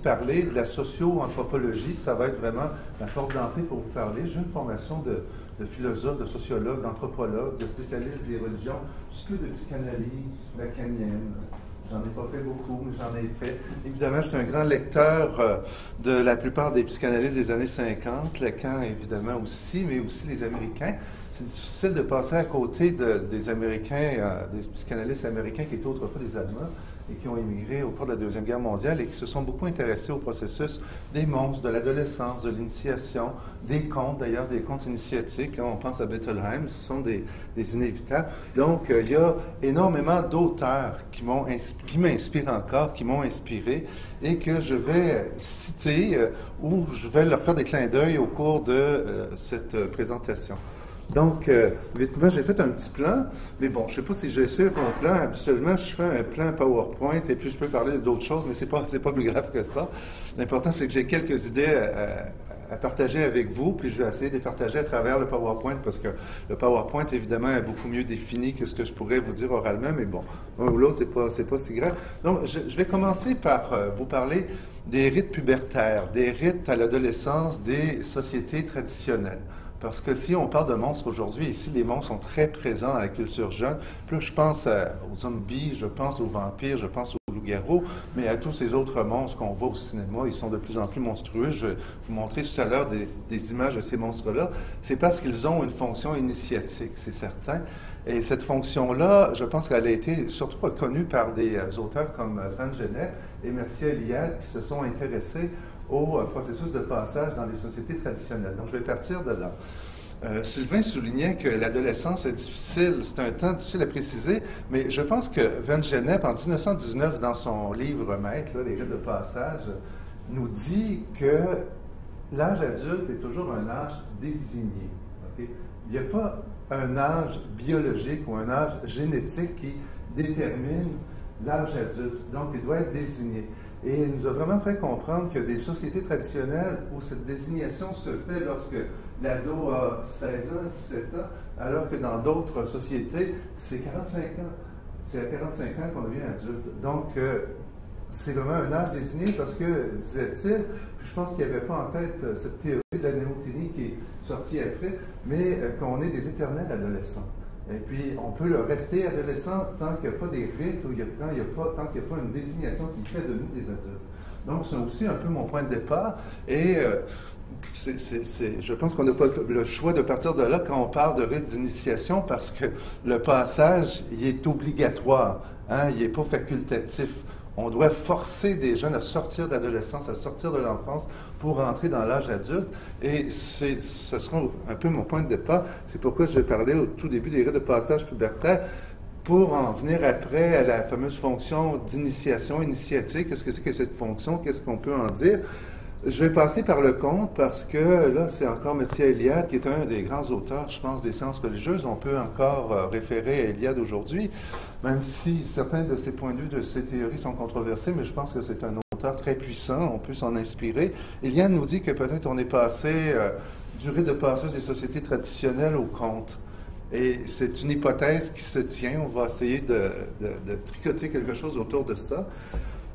parler de la socio-anthropologie. Ça va être vraiment la porte d'entrée pour vous parler. J'ai une formation de philosophe, de sociologue, d'anthropologue, de spécialiste des religions, jusque de psychanalyse lacanienne. J'en ai pas fait beaucoup, mais j'en ai fait. Évidemment, je suis un grand lecteur de la plupart des psychanalystes des années 50, Lacan évidemment aussi, mais aussi les Américains. C'est difficile de passer à côté des Américains, des psychanalystes américains qui étaient autrefois des Allemands et qui ont émigré au cours de la Deuxième Guerre mondiale et qui se sont beaucoup intéressés au processus des monstres, de l'adolescence, de l'initiation, des contes, d'ailleurs, des contes initiatiques. Quand on pense à Bettelheim, ce sont des inévitables. Donc, il y a énormément d'auteurs qui m'inspirent encore, qui m'ont inspiré et que je vais citer ou je vais leur faire des clins d'œil au cours de cette présentation. Donc, évidemment, j'ai fait un petit plan, mais bon, je ne sais pas si j'ai essayé mon plan. Habituellement, je fais un plan PowerPoint et puis je peux parler d'autres choses, mais c'est pas plus grave que ça. L'important, c'est que j'ai quelques idées à partager avec vous, puis je vais essayer de les partager à travers le PowerPoint, parce que le PowerPoint, évidemment, est beaucoup mieux défini que ce que je pourrais vous dire oralement, mais bon, l'un ou l'autre, c'est pas si grave. Donc, je vais commencer par vous parler des rites pubertaires, des rites à l'adolescence des sociétés traditionnelles. Parce que si on parle de monstres aujourd'hui, ici, les monstres sont très présents dans la culture jeune. Puis là, je pense aux zombies, je pense aux vampires, je pense aux loups-garous, mais à tous ces autres monstres qu'on voit au cinéma, ils sont de plus en plus monstrueux. Je vais vous montrer tout à l'heure des images de ces monstres-là. C'est parce qu'ils ont une fonction initiatique, c'est certain. Et cette fonction-là, je pense qu'elle a été surtout reconnue par des auteurs comme Van Genet et Mircea Eliade qui se sont intéressés au processus de passage dans les sociétés traditionnelles. Donc, je vais partir de là. Sylvain soulignait que l'adolescence est difficile, c'est un temps difficile à préciser, mais je pense que Van Gennep, en 1919, dans son livre maître, là, Les rites de passage, nous dit que l'âge adulte est toujours un âge désigné. Okay? Il n'y a pas un âge biologique ou un âge génétique qui détermine l'âge adulte, donc il doit être désigné. Et il nous a vraiment fait comprendre que des sociétés traditionnelles où cette désignation se fait lorsque l'ado a 16 ans, 17 ans, alors que dans d'autres sociétés, c'est 45 ans. C'est à 45 ans qu'on devient adulte. Donc, c'est vraiment un âge désigné parce que, disait-il, puis je pense qu'il n'y avait pas en tête cette théorie de la néothénie qui est sortie après, mais qu'on est des éternels adolescents. Et puis, on peut le rester adolescent tant qu'il n'y a pas des rites ou tant qu'il n'y a pas une désignation qui fait de nous des adultes. Donc, c'est aussi un peu mon point de départ. Et je pense qu'on n'a pas le choix de partir de là quand on parle de rite d'initiation parce que le passage, il est obligatoire, hein, il n'est pas facultatif. On doit forcer des jeunes à sortir de l'adolescence, à sortir de l'enfance pour entrer dans l'âge adulte. Et ce sera un peu mon point de départ. C'est pourquoi je vais parler au tout début des rites de passage pubertaire pour en venir après à la fameuse fonction d'initiation initiatique. Qu'est-ce que c'est que cette fonction? Qu'est-ce qu'on peut en dire? Je vais passer par le conte parce que là, c'est encore Mircea Eliade qui est un des grands auteurs, je pense, des sciences religieuses. On peut encore référer à Eliade aujourd'hui, même si certains de ses points de vue, de ses théories sont controversés, mais je pense que c'est un auteur très puissant, on peut s'en inspirer. Eliade nous dit que peut-être on est passé du rite de passage des sociétés traditionnelles au conte. Et c'est une hypothèse qui se tient. On va essayer de tricoter quelque chose autour de ça.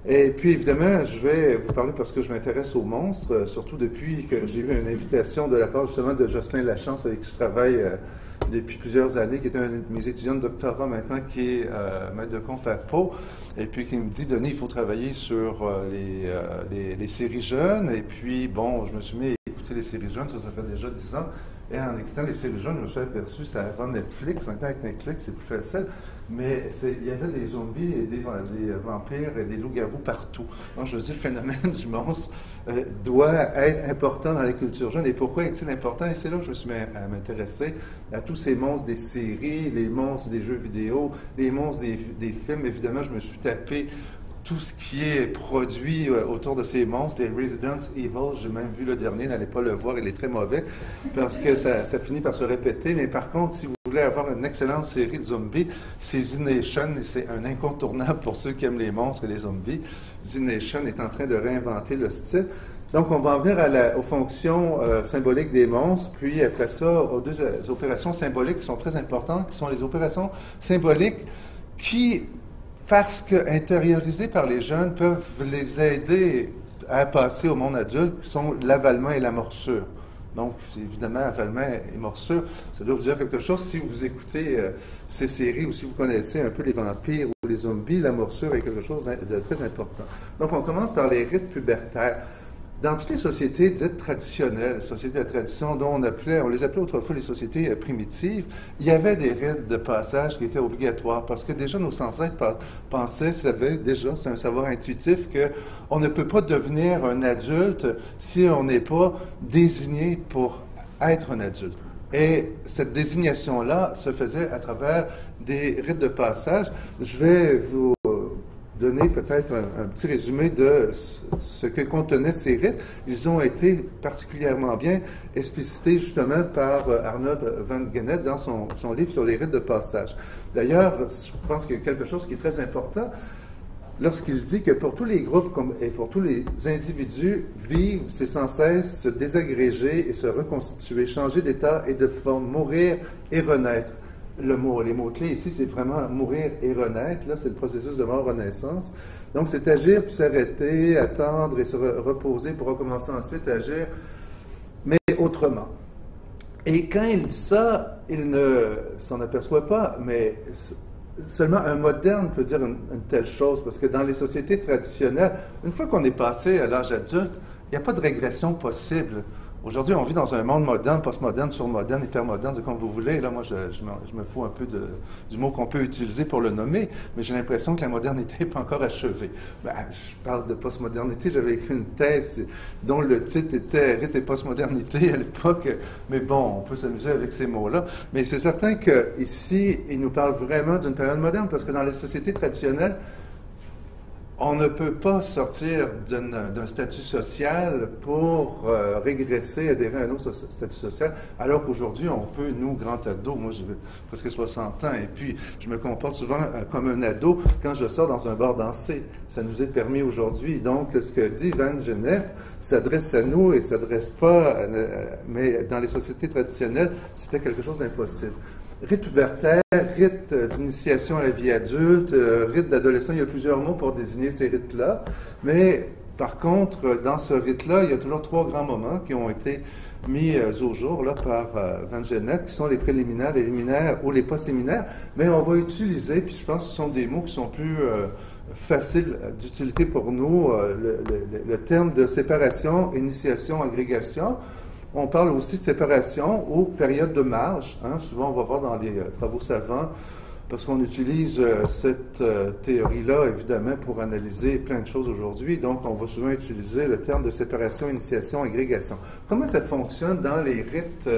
Et puis, évidemment, je vais vous parler parce que je m'intéresse aux monstres, surtout depuis que j'ai eu une invitation de la part justement de Jocelyn Lachance, avec qui je travaille depuis plusieurs années, qui est un de mes étudiants de doctorat maintenant, qui est maître de conf à Pau, et puis qui me dit, Denis, il faut travailler sur les séries jeunes. Et puis, bon, je me suis mis à écouter les séries jeunes, ça fait déjà 10 ans. Et en écoutant les séries jeunes, je me suis aperçu, c'était avant Netflix, maintenant avec Netflix, c'est plus facile, mais il y avait des zombies et des vampires et des loups-garous partout. Donc, je veux dire, le phénomène du monstre doit être important dans la culture jeune. Et pourquoi est-il important? Et c'est là que je me suis m'intéresser à tous ces monstres des séries, les monstres des jeux vidéo, les monstres des films. Évidemment, je me suis tapé tout ce qui est produit autour de ces monstres, les Resident Evil, j'ai même vu le dernier, n'allez pas le voir, il est très mauvais, parce que ça finit par se répéter, mais par contre, si vous voulez avoir une excellente série de zombies, c'est Z Nation, et c'est un incontournable pour ceux qui aiment les monstres et les zombies. Z Nation est en train de réinventer le style. Donc, on va en venir aux fonctions symboliques des monstres, puis après ça, aux deux opérations symboliques qui sont très importantes, qui sont les opérations symboliques qui, parce que intériorisées par les jeunes, peuvent les aider à passer au monde adulte, qui sont l'avalement et la morsure. Donc, évidemment, avalement et morsure, ça doit vous dire quelque chose. Si vous écoutez ces séries ou si vous connaissez un peu les vampires ou les zombies, la morsure est quelque chose de très important. Donc, on commence par les rites pubertaires. Dans toutes les sociétés dites traditionnelles, sociétés de tradition dont on les appelait autrefois les sociétés primitives, il y avait des rites de passage qui étaient obligatoires parce que déjà nos ancêtres pensaient, déjà, c'est un savoir intuitif, qu'on ne peut pas devenir un adulte si on n'est pas désigné pour être un adulte. Et cette désignation-là se faisait à travers des rites de passage. Je vais vous donner peut-être un petit résumé de ce que contenaient ces rites. Ils ont été particulièrement bien explicités justement par Arnold van Gennep dans son livre sur les rites de passage. D'ailleurs, je pense qu'il y a quelque chose qui est très important lorsqu'il dit que pour tous les groupes et pour tous les individus, vivre, c'est sans cesse se désagréger et se reconstituer, changer d'état et de forme, mourir et renaître. Les mots-clés ici, c'est vraiment mourir et renaître. Là, c'est le processus de mort-renaissance. Donc, c'est agir puis s'arrêter, attendre et se reposer pour recommencer ensuite à agir, mais autrement. Et quand il dit ça, il ne s'en aperçoit pas, mais seulement un moderne peut dire une telle chose, parce que dans les sociétés traditionnelles, une fois qu'on est passé à l'âge adulte, il n'y a pas de régression possible. Aujourd'hui, on vit dans un monde moderne, postmoderne, surmoderne, hypermoderne, c'est comme vous voulez. Là, moi, je me fous un peu du mot qu'on peut utiliser pour le nommer, mais j'ai l'impression que la modernité n'est pas encore achevée. Je parle de postmodernité, j'avais écrit une thèse dont le titre était « Rite et postmodernité » à l'époque, mais bon, on peut s'amuser avec ces mots-là. Mais c'est certain qu'ici, il nous parle vraiment d'une période moderne, parce que dans les sociétés traditionnelles, on ne peut pas sortir d'un statut social pour régresser, adhérer à un autre statut social, alors qu'aujourd'hui, on peut, nous, grands ados, moi j'ai presque 60 ans, et puis je me comporte souvent comme un ado quand je sors dans un bar dansé. Ça nous est permis aujourd'hui. Donc, ce que dit Van Gennep s'adresse à nous et s'adresse pas, mais dans les sociétés traditionnelles, c'était quelque chose d'impossible. Rite pubertaire, rite d'initiation à la vie adulte, rite d'adolescent, il y a plusieurs mots pour désigner ces rites-là. Mais par contre, dans ce rite-là, il y a toujours 3 grands moments qui ont été mis au jour là, par Van Gennep, qui sont les préliminaires, les liminaires ou les post-liminaires. Mais on va utiliser, puis je pense que ce sont des mots qui sont plus faciles d'utilité pour nous, le terme de séparation, initiation, agrégation. On parle aussi de séparation ou période de marge. Souvent, on va voir dans les travaux savants, parce qu'on utilise cette théorie-là, évidemment, pour analyser plein de choses aujourd'hui. Donc, on va souvent utiliser le terme de séparation, initiation, agrégation. Comment ça fonctionne dans les rites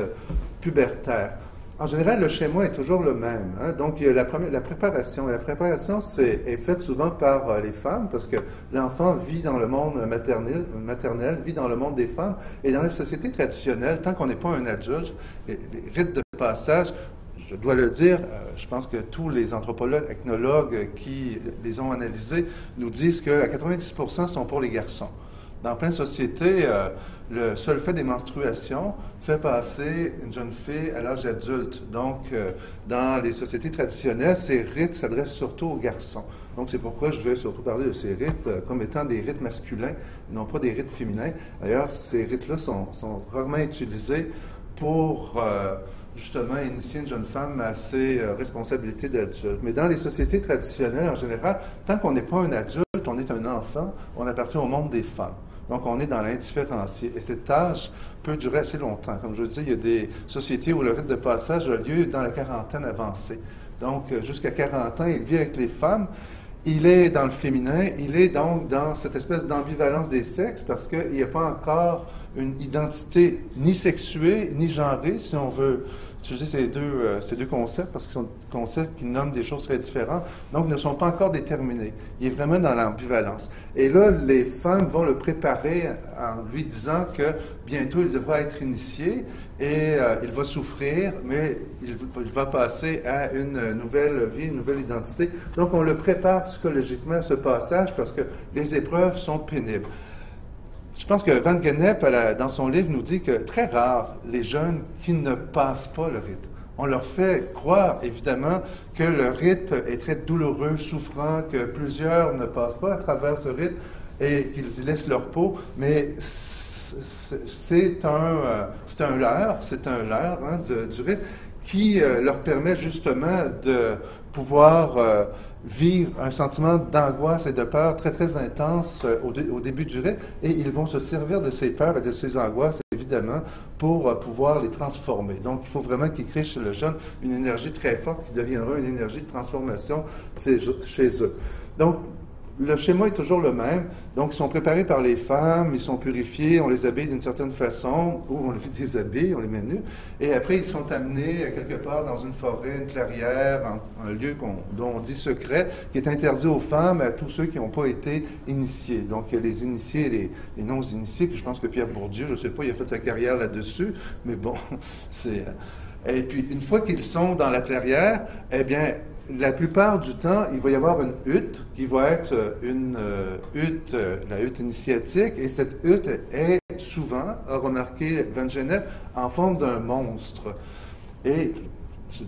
pubertaires? En général, le schéma est toujours le même. Donc, il y a la préparation. Et la préparation est faite souvent par les femmes, parce que l'enfant vit dans le monde maternel, vit dans le monde des femmes. Et dans les sociétés traditionnelles, tant qu'on n'est pas un adulte, les rites de passage, je dois le dire, je pense que tous les anthropologues, ethnologues qui les ont analysés nous disent qu'à 90% sont pour les garçons. Dans plein de sociétés, le seul fait des menstruations fait passer une jeune fille à l'âge adulte. Donc, dans les sociétés traditionnelles, ces rites s'adressent surtout aux garçons. Donc, c'est pourquoi je vais surtout parler de ces rites comme étant des rites masculins, non pas des rites féminins. D'ailleurs, ces rites-là sont rarement utilisés pour justement initier une jeune femme à ses responsabilités d'adulte. Mais dans les sociétés traditionnelles, en général, tant qu'on n'est pas un adulte, on est un enfant, on appartient au monde des femmes. Donc, on est dans l'indifférencié. Et cette tâche peut durer assez longtemps. Comme je vous dis, il y a des sociétés où le rite de passage a lieu dans la quarantaine avancée. Donc, jusqu'à 40 ans, il vit avec les femmes. Il est dans le féminin. Il est donc dans cette espèce d'ambivalence des sexes parce qu'il n'y a pas encore une identité ni sexuée, ni genrée, si on veut utiliser ces deux concepts, parce qu'ils sont des concepts qui nomment des choses très différentes, donc ne sont pas encore déterminés. Il est vraiment dans l'ambivalence. Et là, les femmes vont le préparer en lui disant que bientôt il devra être initié et il va souffrir, mais il va passer à une nouvelle vie, une nouvelle identité. Donc, on le prépare psychologiquement à ce passage parce que les épreuves sont pénibles. Je pense que Van Gennep, dans son livre, nous dit que très rare les jeunes qui ne passent pas le rite. On leur fait croire, évidemment, que le rite est très douloureux, souffrant, que plusieurs ne passent pas à travers ce rite. et qu'ils y laissent leur peau, mais c'est un leurre hein, du rite qui leur permet justement de pouvoir vivre un sentiment d'angoisse et de peur très, très intense au début du rite, et ils vont se servir de ces peurs et de ces angoisses, évidemment, pour pouvoir les transformer. Donc, il faut vraiment qu'ils créent chez le jeune une énergie très forte qui deviendra une énergie de transformation chez eux. Donc, le schéma est toujours le même. Donc, ils sont préparés par les femmes, ils sont purifiés, on les habille d'une certaine façon, ou on les déshabille, on les met nus. Et après, ils sont amenés quelque part dans une forêt, une clairière, un lieu dont on dit secret, qui est interdit aux femmes, à tous ceux qui n'ont pas été initiés. Donc, il y a les initiés et les non-initiés, que je pense que Pierre Bourdieu, je ne sais pas, il a fait sa carrière là-dessus, mais bon, c'est... Et puis, une fois qu'ils sont dans la clairière, eh bien, la plupart du temps, il va y avoir une hutte qui va être la hutte initiatique, et cette hutte est souvent, a remarqué Van Gennep, en forme d'un monstre. Et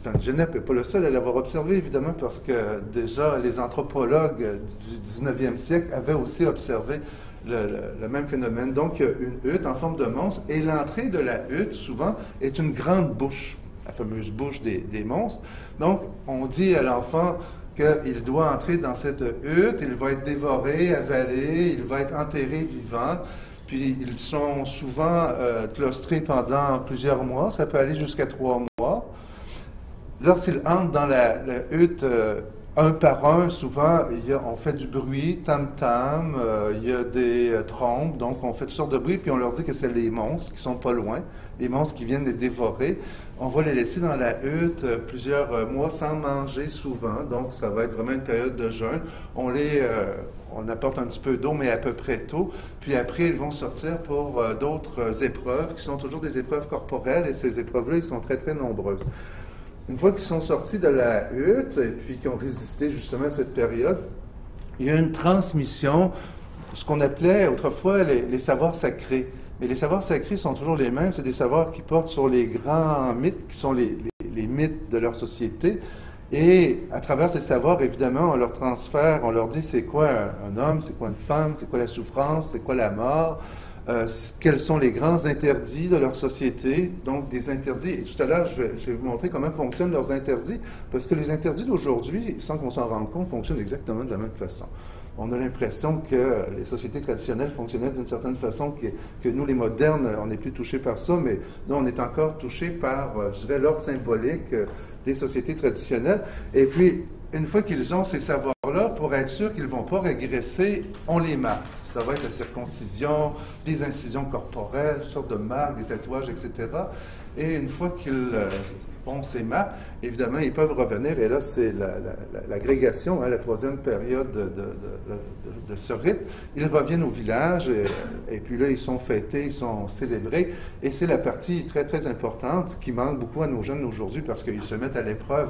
Van Gennep n'est pas le seul à l'avoir observé, évidemment, parce que déjà les anthropologues du 19e siècle avaient aussi observé le même phénomène. Donc, il y a une hutte en forme de monstre, et l'entrée de la hutte, souvent, est une grande bouche, la fameuse bouche des monstres. Donc, on dit à l'enfant qu'il doit entrer dans cette hutte, il va être dévoré, avalé, il va être enterré vivant, puis ils sont souvent claustrés pendant plusieurs mois, ça peut aller jusqu'à 3 mois. Lorsqu'ils entrent dans la hutte, un par un, souvent, on fait du bruit, tam-tam, il y a des trompes, donc on fait toutes sortes de bruits, puis on leur dit que c'est les monstres qui sont pas loin, les monstres qui viennent les dévorer. On va les laisser dans la hutte plusieurs mois sans manger souvent, donc ça va être vraiment une période de jeûne. On apporte un petit peu d'eau, mais à peu près tôt. Puis après, ils vont sortir pour d'autres épreuves, qui sont toujours des épreuves corporelles, et ces épreuves-là, ils sont très, très nombreuses. Une fois qu'ils sont sortis de la hutte et puis qu'ils ont résisté justement à cette période, il y a une transmission, ce qu'on appelait autrefois les savoirs sacrés. Mais les savoirs sacrés sont toujours les mêmes, c'est des savoirs qui portent sur les grands mythes, qui sont les mythes de leur société. Et à travers ces savoirs, évidemment, on leur transfère, on leur dit c'est quoi un homme, c'est quoi une femme, c'est quoi la souffrance, c'est quoi la mort. Quels sont les grands interdits de leur société, donc des interdits. Et tout à l'heure, je vais vous montrer comment fonctionnent leurs interdits, parce que les interdits d'aujourd'hui, sans qu'on s'en rende compte, fonctionnent exactement de la même façon. On a l'impression que les sociétés traditionnelles fonctionnaient d'une certaine façon, que nous, les modernes, on n'est plus touchés par ça, mais nous, on est encore touchés par, je dirais, l'ordre symbolique des sociétés traditionnelles. Et puis, une fois qu'ils ont ces savoirs-là, pour être sûr qu'ils ne vont pas régresser, on les marque. Ça va être la circoncision, des incisions corporelles, toutes sortes de marques, des tatouages, etc. Et une fois qu'ils ont ces marques, évidemment, ils peuvent revenir. Et là, c'est l'agrégation, la troisième période de ce rite. Ils reviennent au village, et puis là, ils sont fêtés, ils sont célébrés. Et c'est la partie très, très importante qui manque beaucoup à nos jeunes aujourd'hui, parce qu'ils se mettent à l'épreuve.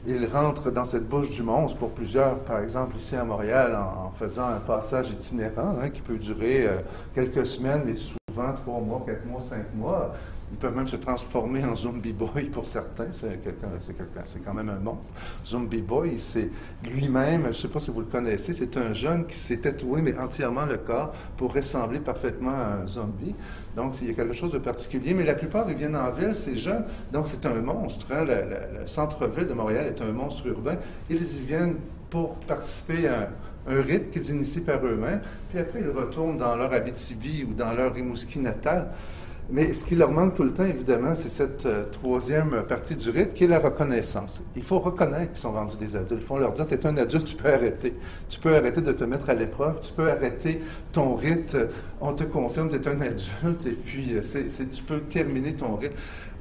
Ils rentrent dans cette bouche du monstre pour plusieurs, par exemple ici à Montréal, en faisant un passage itinérant qui peut durer quelques semaines, mais souvent 3 mois, 4 mois, 5 mois. Ils peuvent même se transformer en zombie boy pour certains. C'est quand même un monstre. Zombie boy, c'est lui-même, je ne sais pas si vous le connaissez, c'est un jeune qui s'est tatoué, mais entièrement le corps, pour ressembler parfaitement à un zombie. Donc, il y a quelque chose de particulier. Mais la plupart, ils viennent en ville, ces jeunes. Donc, c'est un monstre. Le centre-ville de Montréal est un monstre urbain. Ils y viennent pour participer à un rite qu'ils initient par eux-mêmes. Puis après, ils retournent dans leur Abitibi ou dans leur Rimouski natal. Mais ce qui leur manque tout le temps, évidemment, c'est cette troisième partie du rite, qui est la reconnaissance. Il faut reconnaître qu'ils sont rendus des adultes. Il faut leur dire, tu es un adulte, tu peux arrêter. Tu peux arrêter de te mettre à l'épreuve, tu peux arrêter ton rite, on te confirme que tu es un adulte, et puis tu peux terminer ton rite.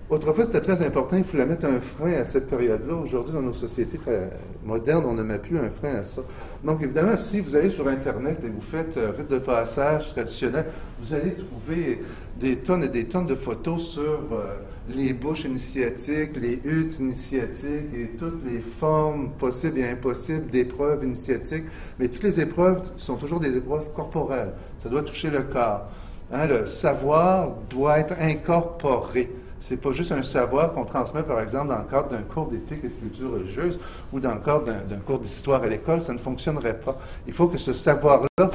Autrefois, c'était très important, il fallait mettre un frein à cette période-là. Aujourd'hui, dans nos sociétés très modernes, on ne met plus un frein à ça. Donc, évidemment, si vous allez sur Internet et vous faites rite de passage traditionnel, vous allez trouver des tonnes et des tonnes de photos sur les bouches initiatiques, les huttes initiatiques et toutes les formes possibles et impossibles d'épreuves initiatiques. Mais toutes les épreuves sont toujours des épreuves corporelles. Ça doit toucher le corps. Le savoir doit être incorporé. C'est pas juste un savoir qu'on transmet, par exemple, dans le cadre d'un cours d'éthique et de culture religieuse ou dans le cadre d'un cours d'histoire à l'école, ça ne fonctionnerait pas. Il faut que ce savoir-là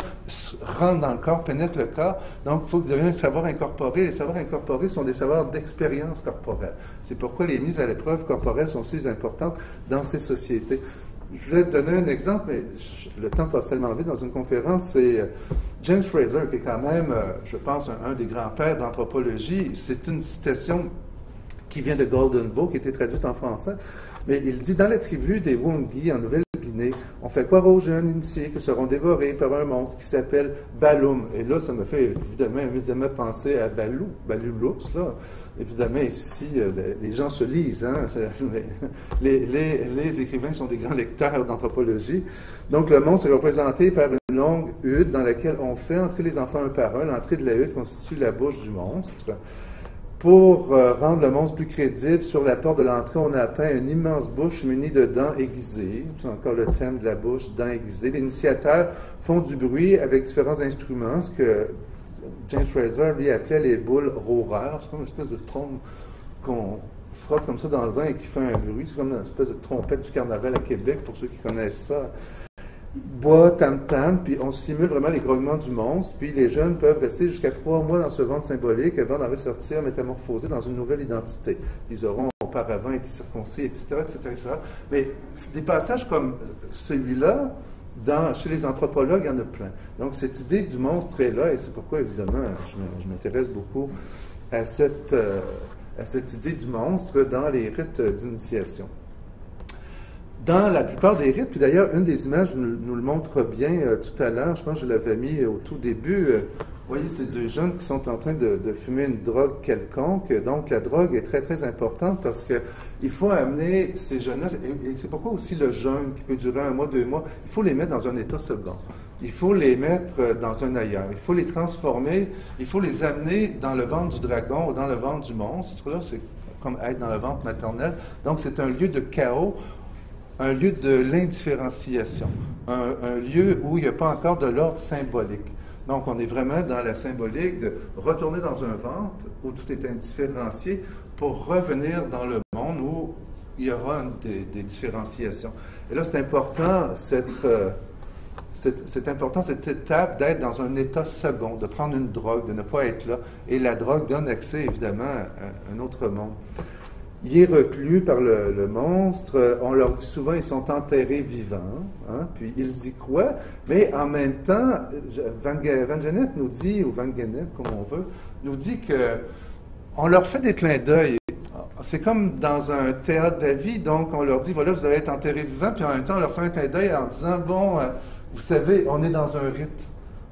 rentre dans le corps, pénètre le corps. Donc, il faut qu'il devienne un savoir incorporé. Les savoirs incorporés sont des savoirs d'expérience corporelle. C'est pourquoi les mises à l'épreuve corporelles sont si importantes dans ces sociétés. Je vais te donner un exemple, mais le temps passe tellement vite dans une conférence. C'est James Fraser, qui est quand même, je pense, un des grands-pères d'anthropologie. C'est une citation qui vient de Golden Bough, qui a été traduite en français. Mais il dit, dans la tribu des Wungi, en Nouvelle-Guinée, on fait croire aux jeunes initiés qu'ils seront dévorés par un monstre qui s'appelle Balum. Et là, ça me fait évidemment immédiatement penser à Balou l'ours, là. Évidemment, ici, les gens se lisent. Hein? Les écrivains sont des grands lecteurs d'anthropologie. Donc, le monstre est représenté par une longue hutte dans laquelle on fait entrer les enfants un par un. L'entrée de la hutte constitue la bouche du monstre. Pour rendre le monstre plus crédible, sur la porte de l'entrée, on a peint une immense bouche munie de dents aiguisées. C'est encore le thème de la bouche, dents aiguisées. Les initiateurs font du bruit avec différents instruments, ce que James Fraser, lui, appelait les boules roareurs. C'est comme une espèce de trompe qu'on frotte comme ça dans le vent et qui fait un bruit. C'est comme une espèce de trompette du carnaval à Québec, pour ceux qui connaissent ça. Bois, tam-tam, puis on simule vraiment les grognements du monstre, puis les jeunes peuvent rester jusqu'à 3 mois dans ce ventre symbolique avant d'en ressortir métamorphosés dans une nouvelle identité. Ils auront auparavant été circoncis, etc., etc., etc. Mais des passages comme celui-là, chez les anthropologues, il y en a plein. Donc, cette idée du monstre est là, et c'est pourquoi, évidemment, je m'intéresse beaucoup à cette idée du monstre dans les rites d'initiation. Dans la plupart des rites, puis d'ailleurs, une des images nous le montre bien tout à l'heure, je pense que je l'avais mis au tout début. Vous voyez, ces deux jeunes qui sont en train de fumer une drogue quelconque. Donc, la drogue est très, très importante parce qu'il faut amener ces jeunes-là, et c'est pourquoi aussi le jeûne qui peut durer 1 mois, 2 mois, il faut les mettre dans un état second. Il faut les mettre dans un ailleurs. Il faut les transformer, il faut les amener dans le ventre du dragon ou dans le ventre du monstre. Là, c'est comme être dans le ventre maternel. Donc, c'est un lieu de chaos, un lieu de l'indifférenciation, un lieu où il n'y a pas encore de l'ordre symbolique. Donc, on est vraiment dans la symbolique de retourner dans un ventre où tout est indifférencié pour revenir dans le monde où il y aura des différenciations. Et là, c'est important, cette étape d'être dans un état second, de prendre une drogue, de ne pas être là. Et la drogue donne accès, évidemment, à un autre monde. Il est reclus par le monstre. On leur dit souvent qu'ils sont enterrés vivants, hein, puis ils y croient, mais en même temps, Van Gennep nous dit, ou Van Gennep, comme on veut, nous dit qu'on leur fait des clins d'œil. C'est comme dans un théâtre de la vie, donc on leur dit, voilà, vous allez être enterrés vivants, puis en même temps, on leur fait un clin d'œil en disant, bon, vous savez, on est dans un rite.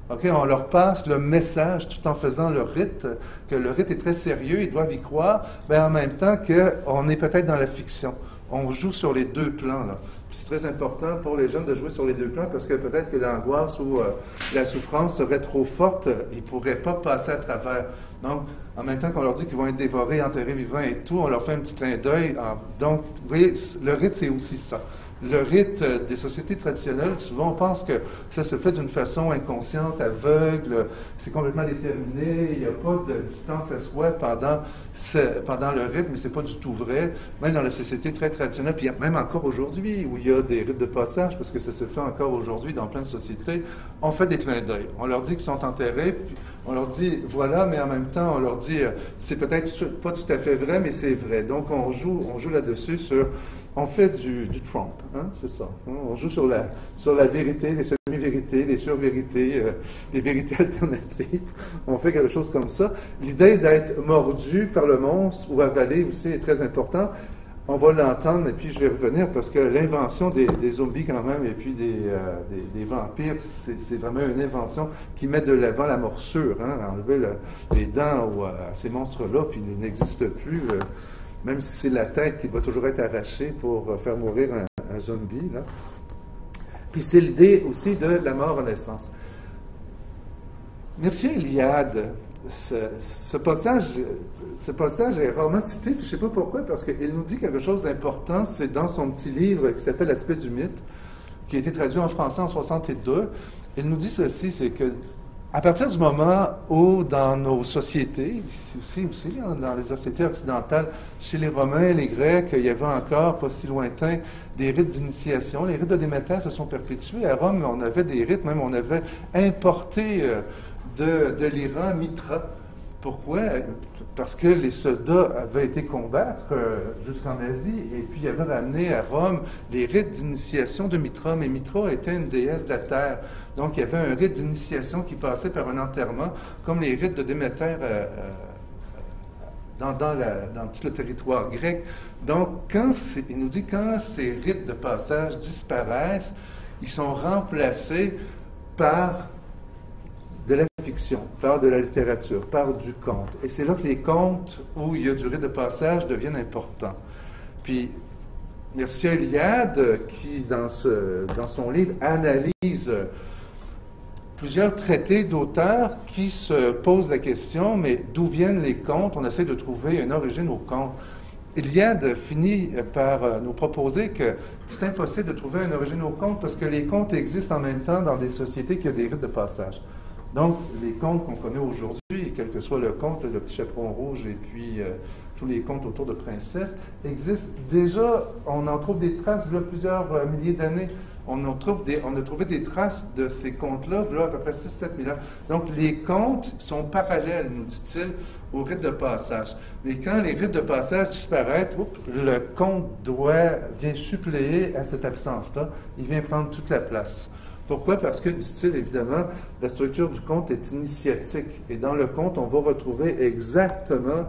Okay, on leur passe le message tout en faisant le rite, que le rite est très sérieux, ils doivent y croire, mais en même temps qu'on est peut-être dans la fiction. On joue sur les deux plans, là. C'est très important pour les jeunes de jouer sur les deux plans parce que peut-être que l'angoisse ou la souffrance serait trop forte, ils ne pourraient pas passer à travers. Donc, en même temps qu'on leur dit qu'ils vont être dévorés, enterrés vivants et tout, on leur fait un petit clin d'œil. Donc, vous voyez, le rite, c'est aussi ça. Le rite des sociétés traditionnelles, souvent on pense que ça se fait d'une façon inconsciente, aveugle, c'est complètement déterminé, il n'y a pas de distance à soi pendant le rite, mais c'est pas du tout vrai. Même dans la société très traditionnelle, puis même encore aujourd'hui, où il y a des rites de passage, parce que ça se fait encore aujourd'hui dans plein de sociétés, on fait des clins d'œil. On leur dit qu'ils sont enterrés, puis on leur dit voilà, mais en même temps, on leur dit c'est peut-être pas tout à fait vrai, mais c'est vrai. Donc on joue là-dessus sur. On fait du Trump, hein, c'est ça. On joue sur la vérité, les semi-vérités, les sur-vérités, les vérités alternatives. On fait quelque chose comme ça. L'idée d'être mordu par le monstre ou avalé aussi est très importante. On va l'entendre, et puis je vais revenir, parce que l'invention des zombies quand même, et puis des vampires, c'est vraiment une invention qui met de l'avant la morsure, hein, enlever les dents à ces monstres-là, puis ils n'existent plus. Même si c'est la tête qui doit toujours être arrachée pour faire mourir un zombie. Là. Puis c'est l'idée aussi de la mort-renaissance. Mircea Eliade, ce passage est rarement cité, puis je ne sais pas pourquoi, parce qu'il nous dit quelque chose d'important. C'est dans son petit livre qui s'appelle L'aspect du mythe, qui a été traduit en français en 1962. Il nous dit ceci, c'est que À partir du moment où, dans nos sociétés, ici aussi, dans les sociétés occidentales, chez les Romains, les Grecs, il y avait encore, pas si lointain, des rites d'initiation. Les rites de Déméter se sont perpétués. À Rome, on avait des rites, même on avait importé de l'Iran Mitra. Pourquoi? Parce que les soldats avaient été combattre jusqu'en Asie et puis ils avaient ramené à Rome les rites d'initiation de Mitra. Mais Mitra était une déesse de la terre. Donc il y avait un rite d'initiation qui passait par un enterrement, comme les rites de Déméter dans tout le territoire grec. Donc il nous dit quand ces rites de passage disparaissent, ils sont remplacés par de la fiction, par de la littérature, par du conte. Et c'est là que les contes où il y a du rite de passage deviennent importants. Puis, Mircea Eliade, qui dans son livre analyse plusieurs traités d'auteurs qui se posent la question, mais d'où viennent les contes? On essaie de trouver une origine aux contes. Eliade finit par nous proposer que c'est impossible de trouver une origine aux contes parce que les contes existent en même temps dans des sociétés qui ont des rites de passage. Donc, les contes qu'on connaît aujourd'hui, quel que soit le conte, le Petit Chaperon Rouge et puis tous les contes autour de princesses, existent déjà, on en trouve des traces il y a plusieurs milliers d'années. On a trouvé des traces de ces contes-là, il y a à peu près 6-7 000 ans. Donc, les contes sont parallèles, nous dit-il, aux rites de passage. Mais quand les rites de passage disparaissent, le conte vient suppléer à cette absence-là. Il vient prendre toute la place. Pourquoi? Parce que, dit-il, évidemment, la structure du conte est initiatique. Et dans le conte, on va retrouver exactement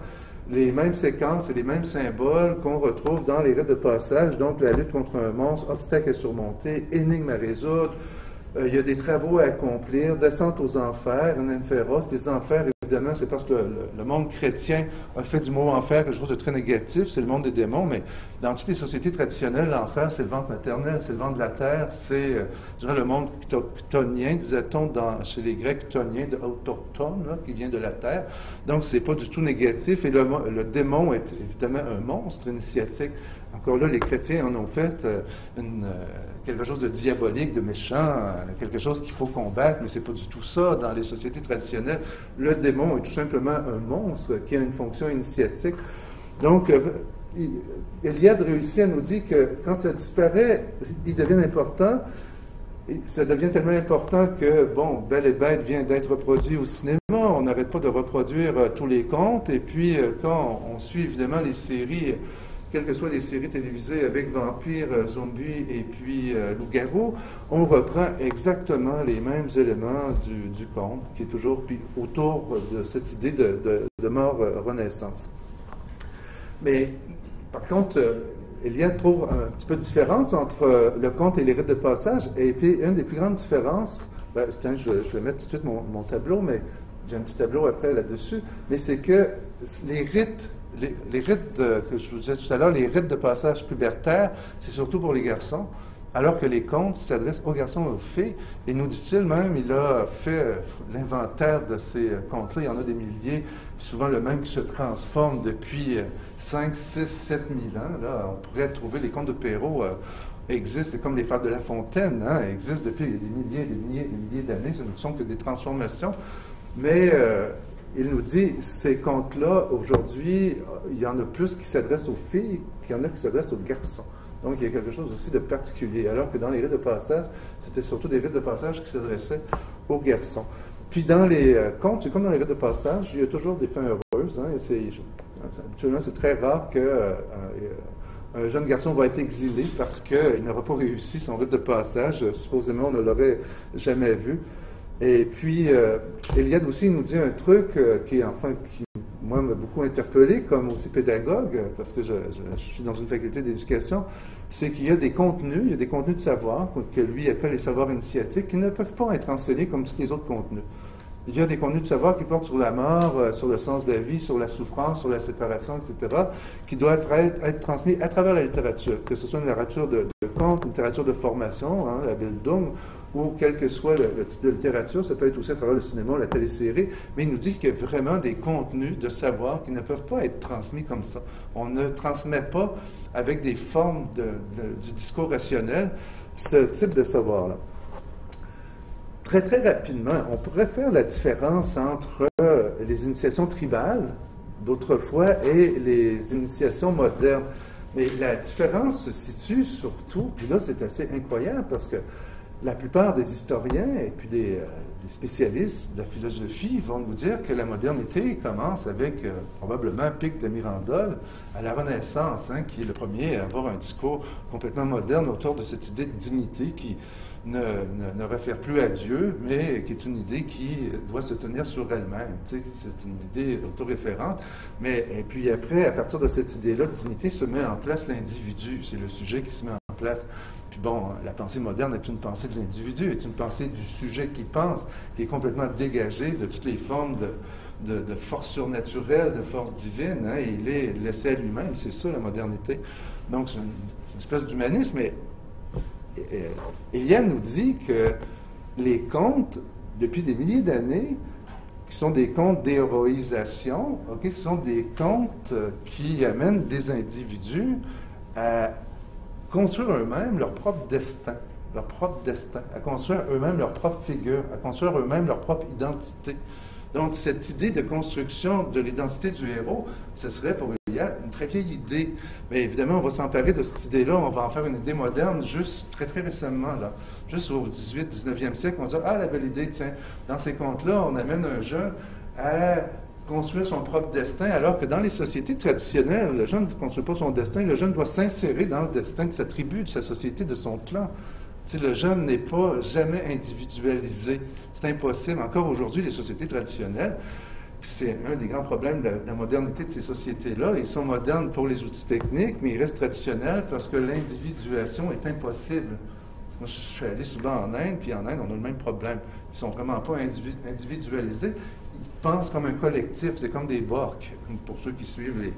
les mêmes séquences et les mêmes symboles qu'on retrouve dans les rites de passage. Donc, la lutte contre un monstre, obstacle à surmonter, énigme à résoudre. Il y a des travaux à accomplir, descente aux enfers, un féroce. Les enfers, évidemment, c'est parce que le monde chrétien a fait du mot enfer quelque chose de très négatif, c'est le monde des démons, mais dans toutes les sociétés traditionnelles, l'enfer, c'est le ventre maternel, c'est le ventre de la terre, c'est, je dirais, le monde chtonien, disait-on chez les Grecs, chtonien, autochtone, qui vient de la terre. Donc, c'est pas du tout négatif, et le démon est évidemment un monstre initiatique. Encore là, les chrétiens en ont fait quelque chose de diabolique, de méchant, quelque chose qu'il faut combattre, mais c'est pas du tout ça. Dans les sociétés traditionnelles, le démon est tout simplement un monstre qui a une fonction initiatique. Donc, Eliade réussit à nous dire que quand ça disparaît, il devient important. Et ça devient tellement important que, bon, Belle et Bête vient d'être reproduit au cinéma. On n'arrête pas de reproduire tous les contes. Et puis, quand on suit évidemment les séries, quelles que soient les séries télévisées avec vampires, zombies et puis loups-garous, on reprend exactement les mêmes éléments du conte, qui est toujours autour de cette idée de mort-renaissance. Mais, par contre, Eliade trouve un petit peu de différence entre le conte et les rites de passage. Et puis, une des plus grandes différences, je vais mettre tout de suite mon tableau, mais j'ai un petit tableau après là-dessus, mais c'est que les rites que je vous disais tout à l'heure, les rites de passage pubertaire, c'est surtout pour les garçons, alors que les contes s'adressent aux garçons et aux filles. Et nous dit-il même, il a fait l'inventaire de ces contes-là, il y en a des milliers, souvent le même qui se transforme depuis 5, 6, 7 000 ans. Là, on pourrait trouver les contes de Perrault existent, c'est comme les Fables de La Fontaine, existent depuis des milliers d'années, ce ne sont que des transformations. Mais il nous dit, ces contes-là, aujourd'hui, il y en a plus qui s'adressent aux filles qu'il y en a qui s'adressent aux garçons. Donc, il y a quelque chose aussi de particulier. Alors que dans les rites de passage, c'était surtout des rites de passage qui s'adressaient aux garçons. Puis dans les contes, c'est comme dans les rites de passage, il y a toujours des fins heureuses. Habituellement, c'est très rare qu'un jeune garçon va être exilé parce qu'il n'aura pas réussi son rite de passage. Supposément, on ne l'aurait jamais vu. Et puis, Eliade aussi nous dit un truc qui moi, m'a beaucoup interpellé, comme aussi pédagogue, parce que je suis dans une faculté d'éducation, c'est qu'il y a des contenus, de savoir, que lui appelle les savoirs initiatiques, qui ne peuvent pas être enseignés comme tous les autres contenus. Il y a des contenus de savoir qui portent sur la mort, sur le sens de la vie, sur la souffrance, sur la séparation, etc., qui doivent être transmis à travers la littérature, que ce soit une littérature de contes, une littérature de formation, la Bildung, ou quel que soit le type de littérature, ça peut être aussi à travers le cinéma, la télésérie, mais il nous dit qu'il y a vraiment des contenus de savoir qui ne peuvent pas être transmis comme ça. On ne transmet pas avec des formes du discours rationnel ce type de savoir-là. très, très rapidement, on pourrait faire la différence entre les initiations tribales d'autrefois et les initiations modernes. Mais la différence se situe surtout, puis là c'est assez incroyable parce que la plupart des historiens et puis des spécialistes de la philosophie vont nous dire que la modernité commence avec probablement Pic de Mirandole à la Renaissance, hein, qui est le premier à avoir un discours complètement moderne autour de cette idée de dignité qui ne réfère plus à Dieu, mais qui est une idée qui doit se tenir sur elle-même. Tu sais, c'est une idée autoréférente. Et puis après, à partir de cette idée-là, de dignité, se met en place l'individu. C'est le sujet qui se met en place. Puis bon, la pensée moderne est une pensée de l'individu, est une pensée du sujet qui pense, qui est complètement dégagée de toutes les formes de force surnaturelle, de force divine. Hein, il est laissé à lui-même, c'est ça la modernité. Donc c'est une espèce d'humanisme, mais Eliane nous dit que les contes, depuis des milliers d'années, qui sont des contes d'héroïsation, ce sont des contes qui amènent des individus à construire eux-mêmes leur propre destin, à construire eux-mêmes leur propre figure, à construire eux-mêmes leur propre identité. Donc, cette idée de construction de l'identité du héros, ce serait pour Eliane une très vieille idée. Mais évidemment, on va s'emparer de cette idée-là, on va en faire une idée moderne juste très, très récemment, là. Juste au 19e siècle, on va dire, ah, la belle idée, tiens, dans ces contes-là, on amène un jeune à construire son propre destin, alors que dans les sociétés traditionnelles, le jeune ne construit pas son destin, le jeune doit s'insérer dans le destin de sa tribu, de sa société, de son clan. Tu sais, le jeune n'est pas jamais individualisé. C'est impossible. Encore aujourd'hui, les sociétés traditionnelles, c'est un des grands problèmes de la modernité de ces sociétés-là. Ils sont modernes pour les outils techniques, mais ils restent traditionnels parce que l'individuation est impossible. Moi, je suis allé souvent en Inde, puis en Inde, on a le même problème. Ils ne sont vraiment pas individualisés. Ils pensent comme un collectif. C'est comme des Borg, pour ceux qui suivent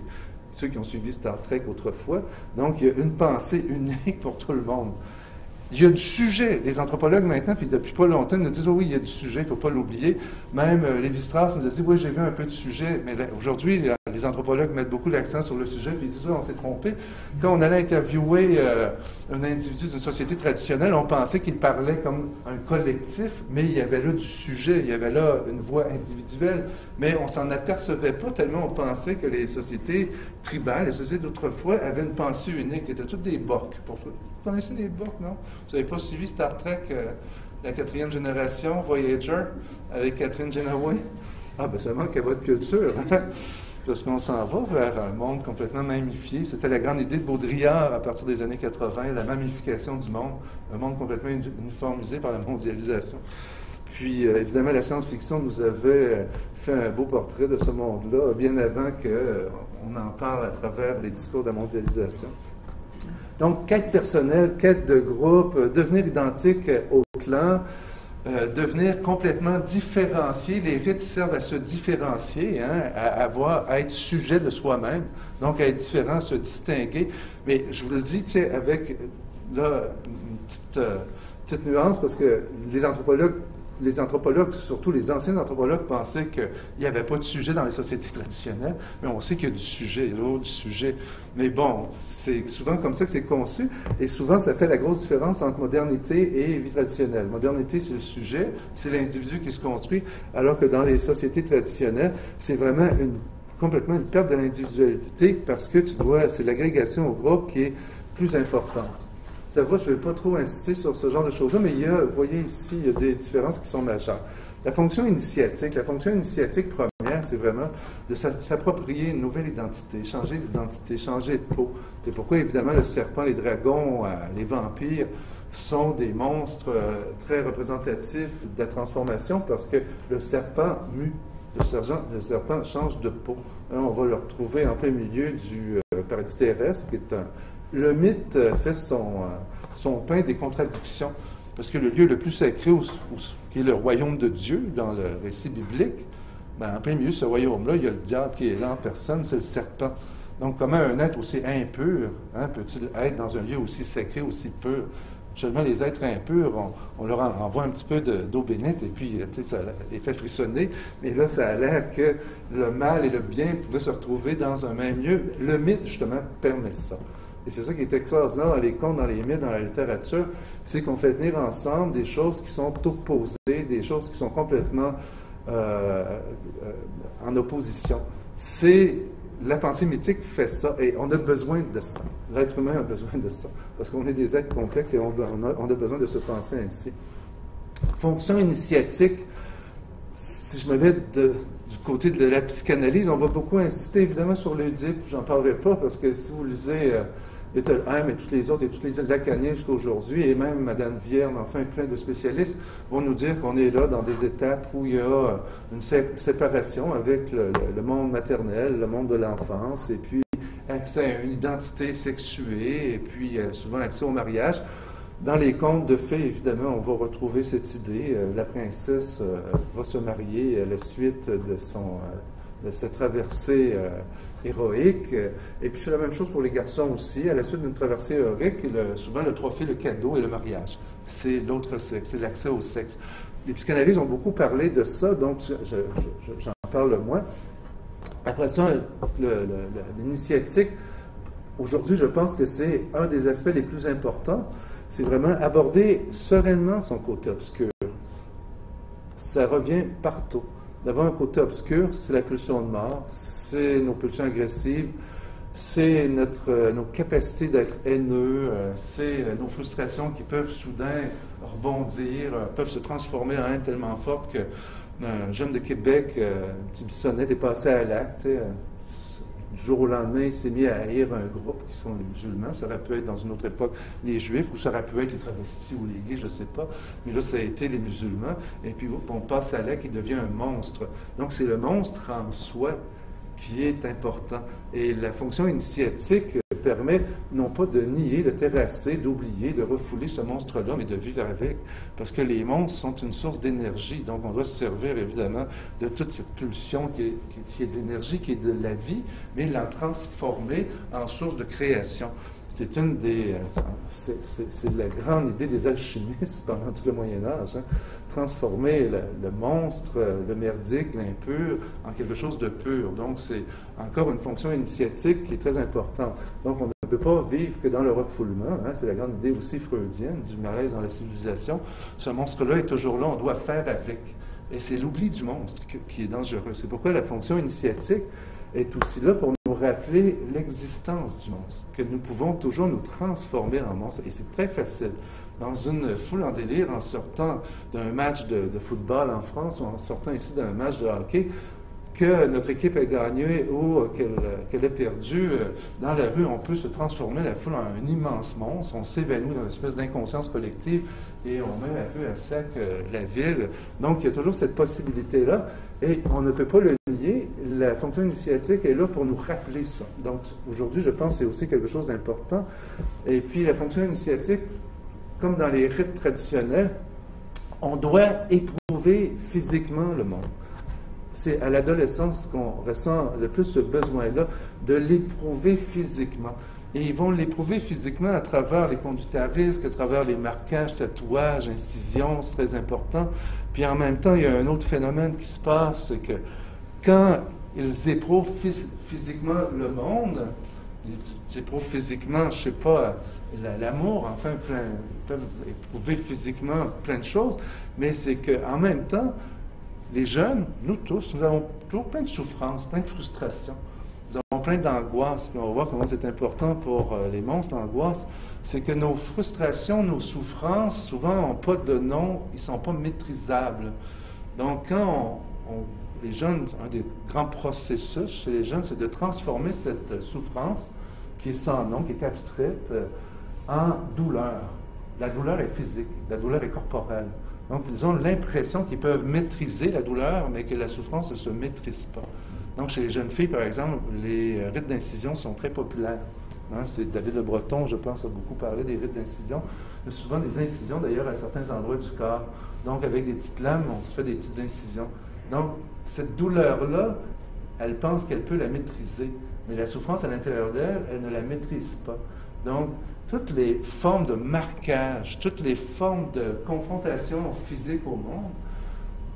ceux qui ont suivi Star Trek autrefois. Donc, il y a une pensée unique pour tout le monde. Il y a du sujet. Les anthropologues maintenant, puis depuis pas longtemps, nous disent oui, il y a du sujet, il ne faut pas l'oublier. Même Lévi-Strauss nous a dit oui, j'ai vu un peu de sujet. Mais aujourd'hui, les anthropologues mettent beaucoup l'accent sur le sujet, puis ils disent oui, on s'est trompé. Quand on allait interviewer un individu d'une société traditionnelle, on pensait qu'il parlait comme un collectif, mais il y avait là du sujet, il y avait là une voix individuelle. Mais on s'en apercevait pas tellement on pensait que les sociétés tribales, les sociétés d'autrefois, avaient une pensée unique. C'était toutes des Borg. Vous connaissez les Borg, non? Vous n'avez pas suivi Star Trek, la 4e génération, Voyager, avec Catherine Janeway? Ah, ben ça manque à votre culture, hein? Parce qu'on s'en va vers un monde complètement mamifié. C'était la grande idée de Baudrillard à partir des années 80, la mamification du monde, un monde complètement uniformisé par la mondialisation. Puis, évidemment, la science-fiction nous avait fait un beau portrait de ce monde-là, bien avant qu'on en parle à travers les discours de la mondialisation. Donc, quête personnelle, quête de groupe, devenir identique au clan, devenir complètement différencié. Les rites servent à se différencier, hein, à être sujet de soi-même, donc à être différent, se distinguer. Mais je vous le dis, tu sais, avec là, une petite nuance, parce que les anthropologues, surtout les anciens anthropologues, pensaient qu'il n'y avait pas de sujet dans les sociétés traditionnelles, mais on sait qu'il y a du sujet, il y a du sujet. Mais bon, c'est souvent comme ça que c'est conçu, et souvent ça fait la grosse différence entre modernité et vie traditionnelle. Modernité, c'est le sujet, c'est l'individu qui se construit, alors que dans les sociétés traditionnelles, c'est vraiment complètement une perte de l'individualité, parce que c'est l'agrégation au groupe qui est plus importante. Ça va, je ne vais pas trop insister sur ce genre de choses-là, mais vous voyez ici, il y a des différences qui sont majeures. La fonction initiatique première, c'est vraiment de s'approprier une nouvelle identité, changer d'identité, changer de peau. C'est pourquoi, évidemment, le serpent, les dragons, les vampires sont des monstres très représentatifs de la transformation, parce que le serpent mue, le serpent change de peau. Là, on va le retrouver en plein milieu du paradis terrestre, qui est le mythe fait son pain des contradictions, parce que le lieu le plus sacré, qui est le royaume de Dieu, dans le récit biblique, ben, en plein milieu de ce royaume-là, il y a le diable qui est là en personne, c'est le serpent. Donc, comment un être aussi impur peut-il être dans un lieu aussi sacré, aussi pur? Seulement, les êtres impurs, on leur envoie un petit peu d'eau bénite, et puis ça les fait frissonner, mais là, ça a l'air que le mal et le bien pouvaient se retrouver dans un même lieu. Le mythe, justement, permet ça. Et c'est ça qui est extraordinaire dans les contes, dans les mythes, dans la littérature, c'est qu'on fait tenir ensemble des choses qui sont opposées des choses qui sont complètement en opposition. C'est la pensée mythique fait ça, et on a besoin de ça. L'être humain a besoin de ça, parce qu'on est des êtres complexes et on a besoin de se penser ainsi. Fonction initiatique, si je me mets du côté de la psychanalyse, on va beaucoup insister évidemment sur l'Oedipe, j'en parlerai pas, parce que si vous lisez Bettelheim et toutes les autres, et toutes les lacaniens jusqu'à aujourd'hui, et même Madame Vierne, enfin plein de spécialistes, vont nous dire qu'on est là dans des étapes où il y a une séparation avec le monde maternel, le monde de l'enfance, et puis accès à une identité sexuée, et puis souvent accès au mariage. Dans les contes de fées, évidemment, on va retrouver cette idée. La princesse va se marier à la suite de sa traversée héroïque. Et puis c'est la même chose pour les garçons aussi. À la suite d'une traversée héroïque, souvent le trophée, le cadeau et le mariage. C'est l'autre sexe, c'est l'accès au sexe. Les psychanalystes ont beaucoup parlé de ça, donc j'en parle moins. Après ça, l'initiatique, aujourd'hui, je pense que c'est un des aspects les plus importants. C'est vraiment aborder sereinement son côté obscur. Ça revient partout. D'avoir un côté obscur, c'est la pulsion de mort, c'est nos pulsions agressives, c'est nos capacités d'être haineux, c'est nos frustrations qui peuvent soudain rebondir, peuvent se transformer en haine tellement forte que un jeune de Québec, un petit Bissonnette, est passé à l'acte. Du jour au lendemain, il s'est mis à haïr un groupe qui sont les musulmans. Ça aurait pu être dans une autre époque les Juifs, ou ça aurait pu être les travestis ou les gays, je ne sais pas. Mais là, ça a été les musulmans. Et puis, on passe à l'acte, il devient un monstre. Donc, c'est le monstre en soi qui est important. Et la fonction initiatique permet non pas de nier, de terrasser, d'oublier, de refouler ce monstre-là, mais de vivre avec. Parce que les monstres sont une source d'énergie. Donc, on doit se servir, évidemment, de toute cette pulsion qui est d'énergie, qui est de la vie, mais la transformer en source de création. C'est une des... c'est la grande idée des alchimistes pendant tout le Moyen-Âge, hein? Transformer le monstre, le merdique, l'impur, en quelque chose de pur. Donc, c'est encore une fonction initiatique qui est très importante. Donc, on ne peut pas vivre que dans le refoulement, hein? C'est la grande idée aussi freudienne du malaise dans la civilisation. Ce monstre-là est toujours là, on doit faire avec. Et c'est l'oubli du monstre qui est dangereux. C'est pourquoi la fonction initiatique est aussi là pour nous rappeler l'existence du monstre, que nous pouvons toujours nous transformer en monstre. Et c'est très facile. Dans une foule en délire, en sortant d'un match de football en France, ou en sortant ici d'un match de hockey, que notre équipe ait gagné ou qu'elle ait perdu, dans la rue, on peut se transformer la foule en un immense monstre, on s'évanouit dans une espèce d'inconscience collective et on met un peu à sac la ville. Donc, il y a toujours cette possibilité-là et on ne peut pas le nier. La fonction initiatique est là pour nous rappeler ça. Donc, aujourd'hui, je pense que c'est aussi quelque chose d'important. Et puis, la fonction initiatique, comme dans les rites traditionnels, on doit éprouver physiquement le monde. C'est à l'adolescence qu'on ressent le plus ce besoin-là de l'éprouver physiquement. Et ils vont l'éprouver physiquement à travers les conduites à risque, à travers les marquages, tatouages, incisions, c'est très important. Puis en même temps, il y a un autre phénomène qui se passe, c'est que quand ils éprouvent physiquement le monde, ils éprouvent physiquement, je ne sais pas, l'amour, enfin, ils peuvent éprouver physiquement plein de choses, mais c'est qu'en même temps, les jeunes, nous tous, nous avons toujours plein de souffrances, plein de frustrations. Nous avons plein d'angoisses. On va voir comment c'est important pour les monstres, l'angoisse. C'est que nos frustrations, nos souffrances, souvent, n'ont pas de nom, ils ne sont pas maîtrisables. Donc, quand les jeunes, un des grands processus chez les jeunes, c'est de transformer cette souffrance, qui est sans nom, qui est abstraite, en douleur. La douleur est physique, la douleur est corporelle. Donc, ils ont l'impression qu'ils peuvent maîtriser la douleur, mais que la souffrance ne se maîtrise pas. Donc, chez les jeunes filles, par exemple, les rites d'incision sont très populaires. Hein? C'est David Le Breton, je pense, a beaucoup parlé des rites d'incision. Il y a souvent des incisions, d'ailleurs, à certains endroits du corps. Donc, avec des petites lames, on se fait des petites incisions. Donc, cette douleur-là, elle pense qu'elle peut la maîtriser. Mais la souffrance à l'intérieur d'elle, elle ne la maîtrise pas. Donc, toutes les formes de marquage, toutes les formes de confrontation physique au monde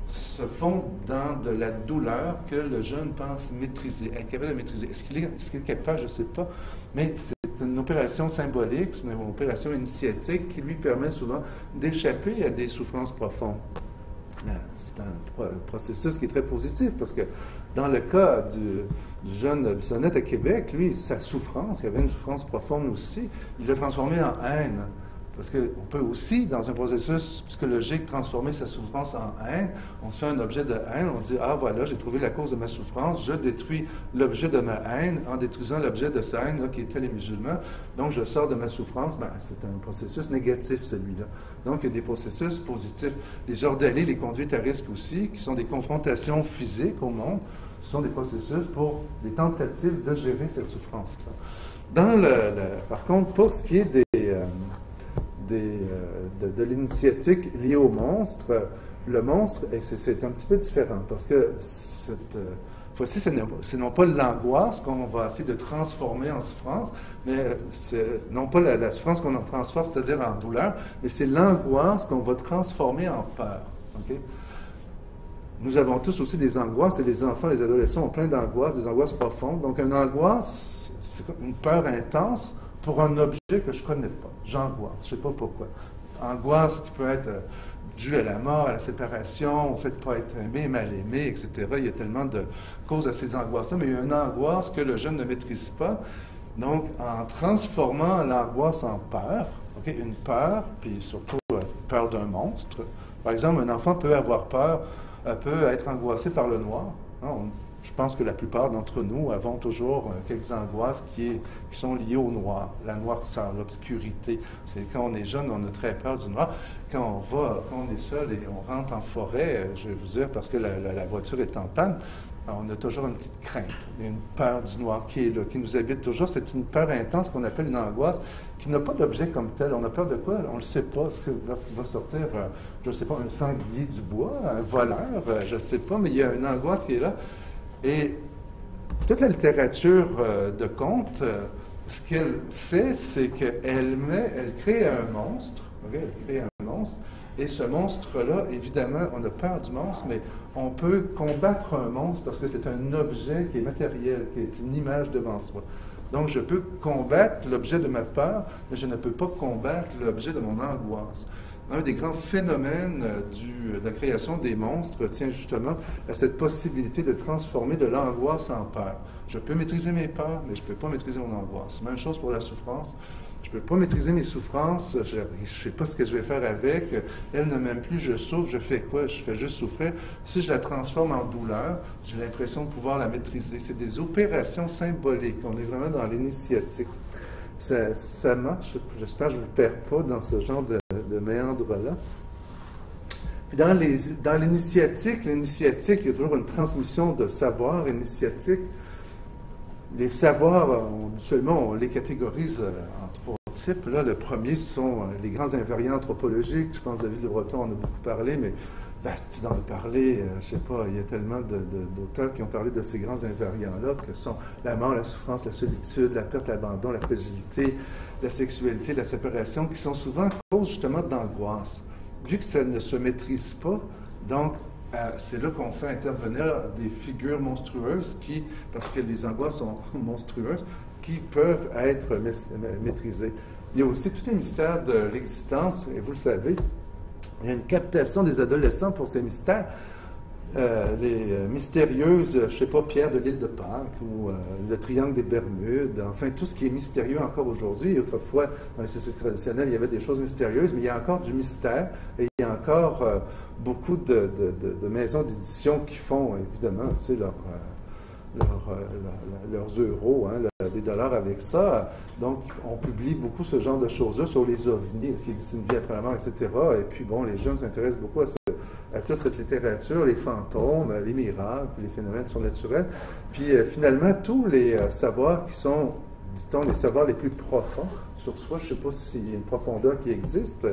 se font dans de la douleur que le jeune pense maîtriser, être capable de maîtriser. Est-ce qu'il est capable? Je ne sais pas. Mais c'est une opération symbolique, c'est une opération initiatique qui lui permet souvent d'échapper à des souffrances profondes. c'est un processus qui est très positif parce que dans le cas du jeune Bissonnette à Québec, lui, sa souffrance, il y avait une souffrance profonde aussi, il l'a transformée en haine. Parce qu'on peut aussi, dans un processus psychologique, transformer sa souffrance en haine. On se fait un objet de haine, on se dit « Ah, voilà, j'ai trouvé la cause de ma souffrance, je détruis l'objet de ma haine en détruisant l'objet de sa haine, là, qui étaient les musulmans. Donc, je sors de ma souffrance. » C'est un processus négatif, celui-là. Donc, il y a des processus positifs. Les ordalés, les conduites à risque aussi, qui sont des confrontations physiques au monde, sont des processus pour des tentatives de gérer cette souffrance-là. Par contre, pour ce qui est de l'initiatique liée au monstre, le monstre, c'est un petit peu différent parce que cette fois-ci, ce n'est pas l'angoisse qu'on va essayer de transformer en souffrance, mais c'est non pas la souffrance qu'on en transforme, c'est-à-dire en douleur, mais c'est l'angoisse qu'on va transformer en peur. Okay? Nous avons tous aussi des angoisses, et les enfants, les adolescents ont plein d'angoisses, des angoisses profondes. Donc, une angoisse, c'est une peur intense pour un objet que je ne connais pas. J'angoisse, je ne sais pas pourquoi. Angoisse qui peut être due à la mort, à la séparation, au fait de ne pas être aimé, mal aimé, etc. Il y a tellement de causes à ces angoisses-là, mais il y a une angoisse que le jeune ne maîtrise pas. Donc, en transformant l'angoisse en peur, okay, une peur, puis surtout peur d'un monstre. Par exemple, un enfant peut avoir peur, peut être angoissé par le noir. Hein, je pense que la plupart d'entre nous avons toujours quelques angoisses qui sont liées au noir, la noirceur, l'obscurité. Quand on est jeune, on a très peur du noir. Quand on est seul et on rentre en forêt, je vais vous dire, parce que la voiture est en panne, on a toujours une petite crainte, une peur du noir qui est là, qui nous habite toujours. C'est une peur intense qu'on appelle une angoisse, qui n'a pas d'objet comme tel. On a peur de quoi? On ne le sait pas. Lorsqu'il va sortir, je ne sais pas, un sanglier du bois, un voleur, je ne sais pas, mais il y a une angoisse qui est là. Et toute la littérature de contes, ce qu'elle fait, c'est qu'elle crée un monstre, okay? Elle crée un monstre, et ce monstre-là, évidemment, on a peur du monstre, mais on peut combattre un monstre parce que c'est un objet qui est matériel, qui est une image devant soi. Donc, je peux combattre l'objet de ma peur, mais je ne peux pas combattre l'objet de mon angoisse. Un des grands phénomènes de la création des monstres tient justement à cette possibilité de transformer de l'angoisse en peur. Je peux maîtriser mes peurs, mais je ne peux pas maîtriser mon angoisse. Même chose pour la souffrance. Je ne peux pas maîtriser mes souffrances, je ne sais pas ce que je vais faire avec. Elle ne m'aime plus, je souffre, je fais quoi? Je fais juste souffrir. Si je la transforme en douleur, j'ai l'impression de pouvoir la maîtriser. C'est des opérations symboliques. On est vraiment dans l'initiatique. Ça marche. J'espère que je ne vous perds pas dans ce genre de méandre-là. Puis dans l'initiatique, il y a toujours une transmission de savoir initiatique. Les savoirs, on les catégorise en trois types. Là, le premier sont les grands invariants anthropologiques. Je pense que David Le Breton en a beaucoup parlé, mais Bastide en a parlé. Je ne sais pas, il y a tellement d'auteurs qui ont parlé de ces grands invariants-là, que sont la mort, la souffrance, la solitude, la perte, l'abandon, la fragilité, la sexualité, la séparation, qui sont souvent cause justement d'angoisse. Vu que ça ne se maîtrise pas, donc c'est là qu'on fait intervenir des figures monstrueuses qui, parce que les angoisses sont monstrueuses, qui peuvent être maîtrisées. Il y a aussi tout un mystère de l'existence, et vous le savez, il y a une captation des adolescents pour ces mystères. Les mystérieuses, je ne sais pas, Pierre de l'île de Pâques ou le triangle des Bermudes, enfin tout ce qui est mystérieux encore aujourd'hui. Autrefois, dans les sociétés traditionnelles, il y avait des choses mystérieuses, mais il y a encore du mystère et il y a encore beaucoup de maisons d'édition qui font, évidemment, tu sais, leurs euros, hein, des dollars avec ça. Donc, on publie beaucoup ce genre de choses-là sur les ovnis, est-ce qu'il existe une vie après la mort, etc. Et puis, bon, les jeunes s'intéressent beaucoup à toute cette littérature, les fantômes, les miracles, les phénomènes surnaturels. Puis finalement, tous les savoirs qui sont, dit-on, les savoirs les plus profonds sur soi, je ne sais pas s'il y a une profondeur qui existe,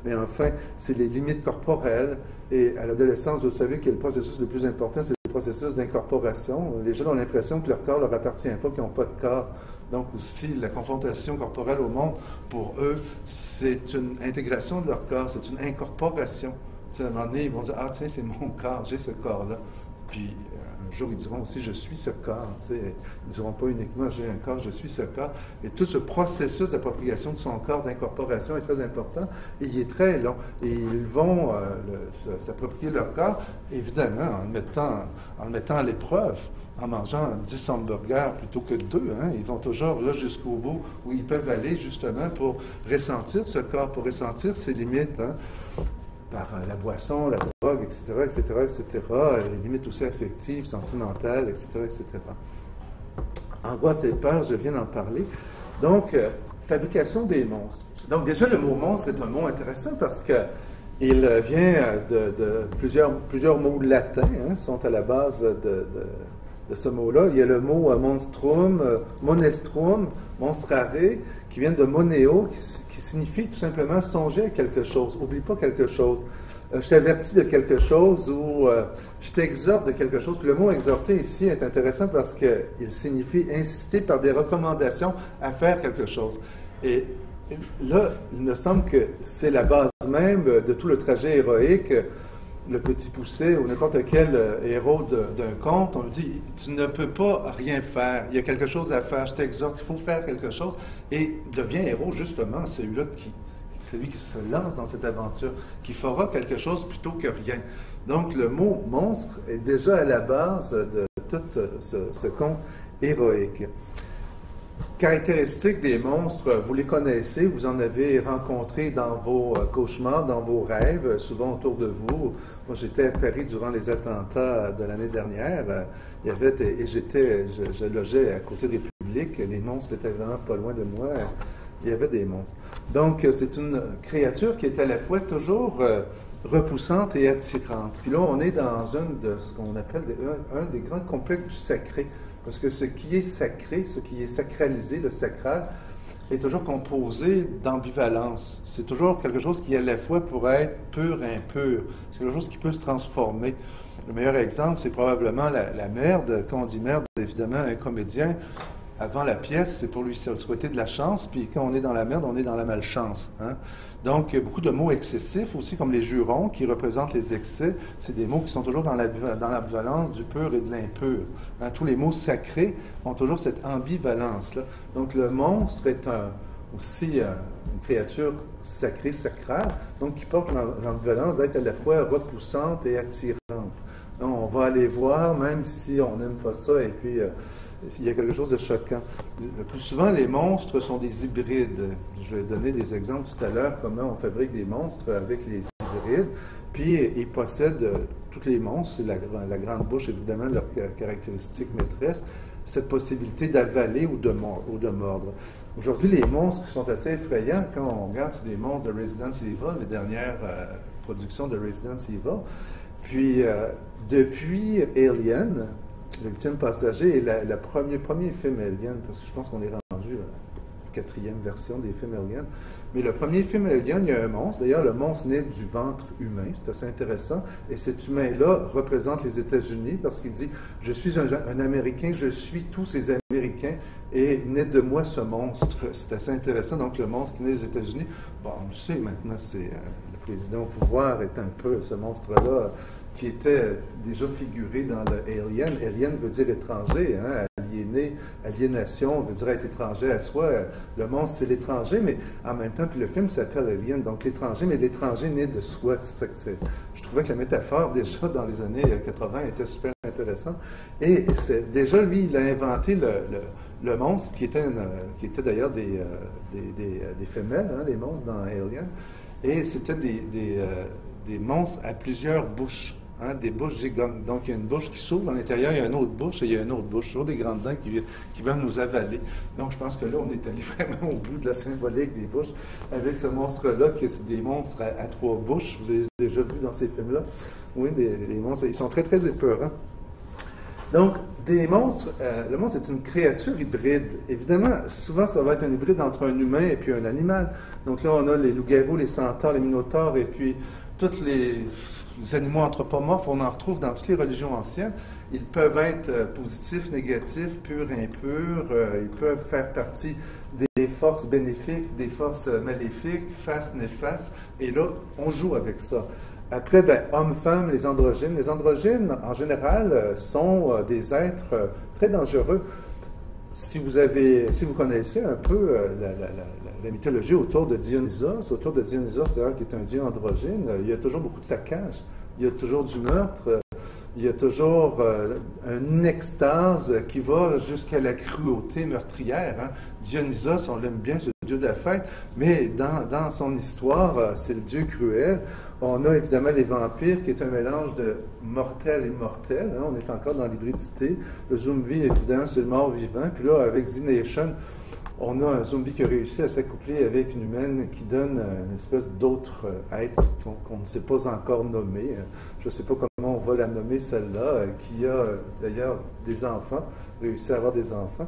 mais enfin, c'est les limites corporelles. Et à l'adolescence, vous savez que le processus le plus important, c'est le processus d'incorporation. Les jeunes ont l'impression que leur corps ne leur appartient pas, qu'ils n'ont pas de corps. Donc aussi, la confrontation corporelle au monde, pour eux, c'est une intégration de leur corps, c'est une incorporation. À un moment donné, ils vont dire « Ah, tiens, c'est mon corps, j'ai ce corps-là. » Puis, Un jour, ils diront aussi, je suis ce corps. Tu sais, ils ne diront pas uniquement, j'ai un corps, je suis ce corps. Et tout ce processus d'appropriation de son corps, d'incorporation est très important et il est très long. Et ils vont s'approprier leur corps, évidemment, en le mettant à l'épreuve, en mangeant 10 hamburgers plutôt que 2. Hein. Ils vont toujours là jusqu'au bout où ils peuvent aller justement pour ressentir ce corps, pour ressentir ses limites. Hein. Par la boisson, la drogue, etc., etc., etc., les limites aussi affectives, sentimentales, etc., etc. Angoisse et peur, je viens d'en parler. Donc, fabrication des monstres. Donc, déjà, le mot monstre est un mot intéressant parce que il vient de plusieurs mots latins, hein, sont à la base de ce mot-là. Il y a le mot monstrum, monestrum, monstrare, qui vient de moneo, qui signifie tout simplement songer à quelque chose. Oublie pas quelque chose. Je t'avertis de quelque chose ou je t'exhorte de quelque chose. Puis le mot exhorter ici est intéressant parce qu'il signifie inciter par des recommandations à faire quelque chose. Et là, il me semble que c'est la base même de tout le trajet héroïque. Le Petit Poucet ou n'importe quel héros d'un conte, on lui dit, tu ne peux pas rien faire, il y a quelque chose à faire, je t'exhorte, il faut faire quelque chose, et devient héros justement, celui qui se lance dans cette aventure, qui fera quelque chose plutôt que rien. Donc le mot monstre est déjà à la base de tout ce conte héroïque. Caractéristiques des monstres, vous les connaissez, vous en avez rencontré dans vos cauchemars, dans vos rêves, souvent autour de vous. Moi, j'étais à Paris durant les attentats de l'année dernière. Il y avait, et je logeais à côté de République. Les monstres étaient vraiment pas loin de moi. Il y avait des monstres. Donc, c'est une créature qui est à la fois toujours repoussante et attirante. Puis là, on est dans ce qu'on appelle un des grands complexes du sacré. Parce que ce qui est sacré, ce qui est sacralisé, le sacral, est toujours composé d'ambivalence. C'est toujours quelque chose qui, à la fois, pourrait être pur et impur. C'est quelque chose qui peut se transformer. Le meilleur exemple, c'est probablement la merde. Quand on dit merde, évidemment, un comédien, avant la pièce, c'est pour lui souhaiter de la chance, puis quand on est dans la merde, on est dans la malchance. Hein? Donc, beaucoup de mots excessifs aussi, comme les jurons, qui représentent les excès. C'est des mots qui sont toujours dans l'ambivalence du pur et de l'impur. Hein? Tous les mots sacrés ont toujours cette ambivalence-là. Donc, le monstre est aussi une créature sacrée, sacrale, donc qui porte l'ambivalence d'être à la fois repoussante et attirante. Donc, on va aller voir, même si on n'aime pas ça, et puis il y a quelque chose de choquant. Le plus souvent, les monstres sont des hybrides. Je vais donner des exemples tout à l'heure, comment on fabrique des monstres avec les hybrides. Puis, ils possèdent, tous les monstres, c'est la grande bouche, évidemment, leur caractéristique maîtresse, cette possibilité d'avaler ou de mordre. Aujourd'hui, les monstres sont assez effrayants. Quand on regarde, c'est des monstres de Resident Evil, les dernières productions de Resident Evil. Puis, depuis Alien, le 8e passager est le premier film Alien, parce que je pense qu'on est rendu à la 4e version des films Alien. Mais le premier film Alien, il y a un monstre. D'ailleurs, le monstre naît du ventre humain. C'est assez intéressant. Et cet humain-là représente les États-Unis parce qu'il dit « Je suis un Américain, je suis tous ces Américains et naît de moi ce monstre. » C'est assez intéressant. Donc, le monstre qui naît des États-Unis, bon, on le sait maintenant, c'est le président au pouvoir est un peu ce monstre-là qui était déjà figuré dans le Alien. Alien veut dire étranger, hein? Aliéné, aliénation veut dire être étranger à soi. Le monstre, c'est l'étranger, mais en même temps, puis le film s'appelle Alien, donc l'étranger, mais l'étranger né de soi. C'est ça que c'est. Je trouvais que la métaphore, déjà dans les années 80, était super intéressante. Et déjà, lui, il a inventé le monstre, qui était d'ailleurs des femelles, hein, les monstres dans Alien. Et c'était des monstres à plusieurs bouches. Hein, des bouches gigantes. Donc, il y a une bouche qui s'ouvre à l'intérieur, il y a une autre bouche et il y a une autre bouche. Toujours des grandes dents qui veulent nous avaler. Donc, je pense que là, on est allé vraiment au bout de la symbolique des bouches avec ce monstre-là, que c'est des monstres à 3 bouches. Vous avez déjà vu dans ces films-là. Oui, les monstres, ils sont très, très épeurants. Donc, des monstres, le monstre est une créature hybride. Évidemment, souvent, ça va être un hybride entre un humain et puis un animal. Donc là, on a les loups-garous, les centaures, les minotaures et puis tous les animaux anthropomorphes, on en retrouve dans toutes les religions anciennes. Ils peuvent être positifs, négatifs, purs, impurs. Ils peuvent faire partie des forces bénéfiques, des forces maléfiques, fastes, néfastes. Et là, on joue avec ça. Après, ben, hommes-femmes, les androgynes. Les androgynes, en général, sont des êtres très dangereux. Si vous connaissez un peu la mythologie autour de Dionysos, d'ailleurs, qui est un dieu androgyne, il y a toujours beaucoup de saccage, il y a toujours du meurtre, il y a toujours une extase qui va jusqu'à la cruauté meurtrière. Hein. Dionysos, on l'aime bien, ce dieu de la fête, mais dans son histoire, c'est le dieu cruel. On a évidemment les vampires, qui est un mélange de mortel et mortel. Hein. On est encore dans l'hybridité. Le zombie, évidemment, c'est le mort-vivant. Puis là, avec Z-Nation, on a un zombie qui a réussi à s'accoupler avec une humaine qui donne une espèce d'autre être qu'on ne sait pas encore nommer. Je ne sais pas comment on va la nommer, celle-là, qui a d'ailleurs des enfants, réussi à avoir des enfants.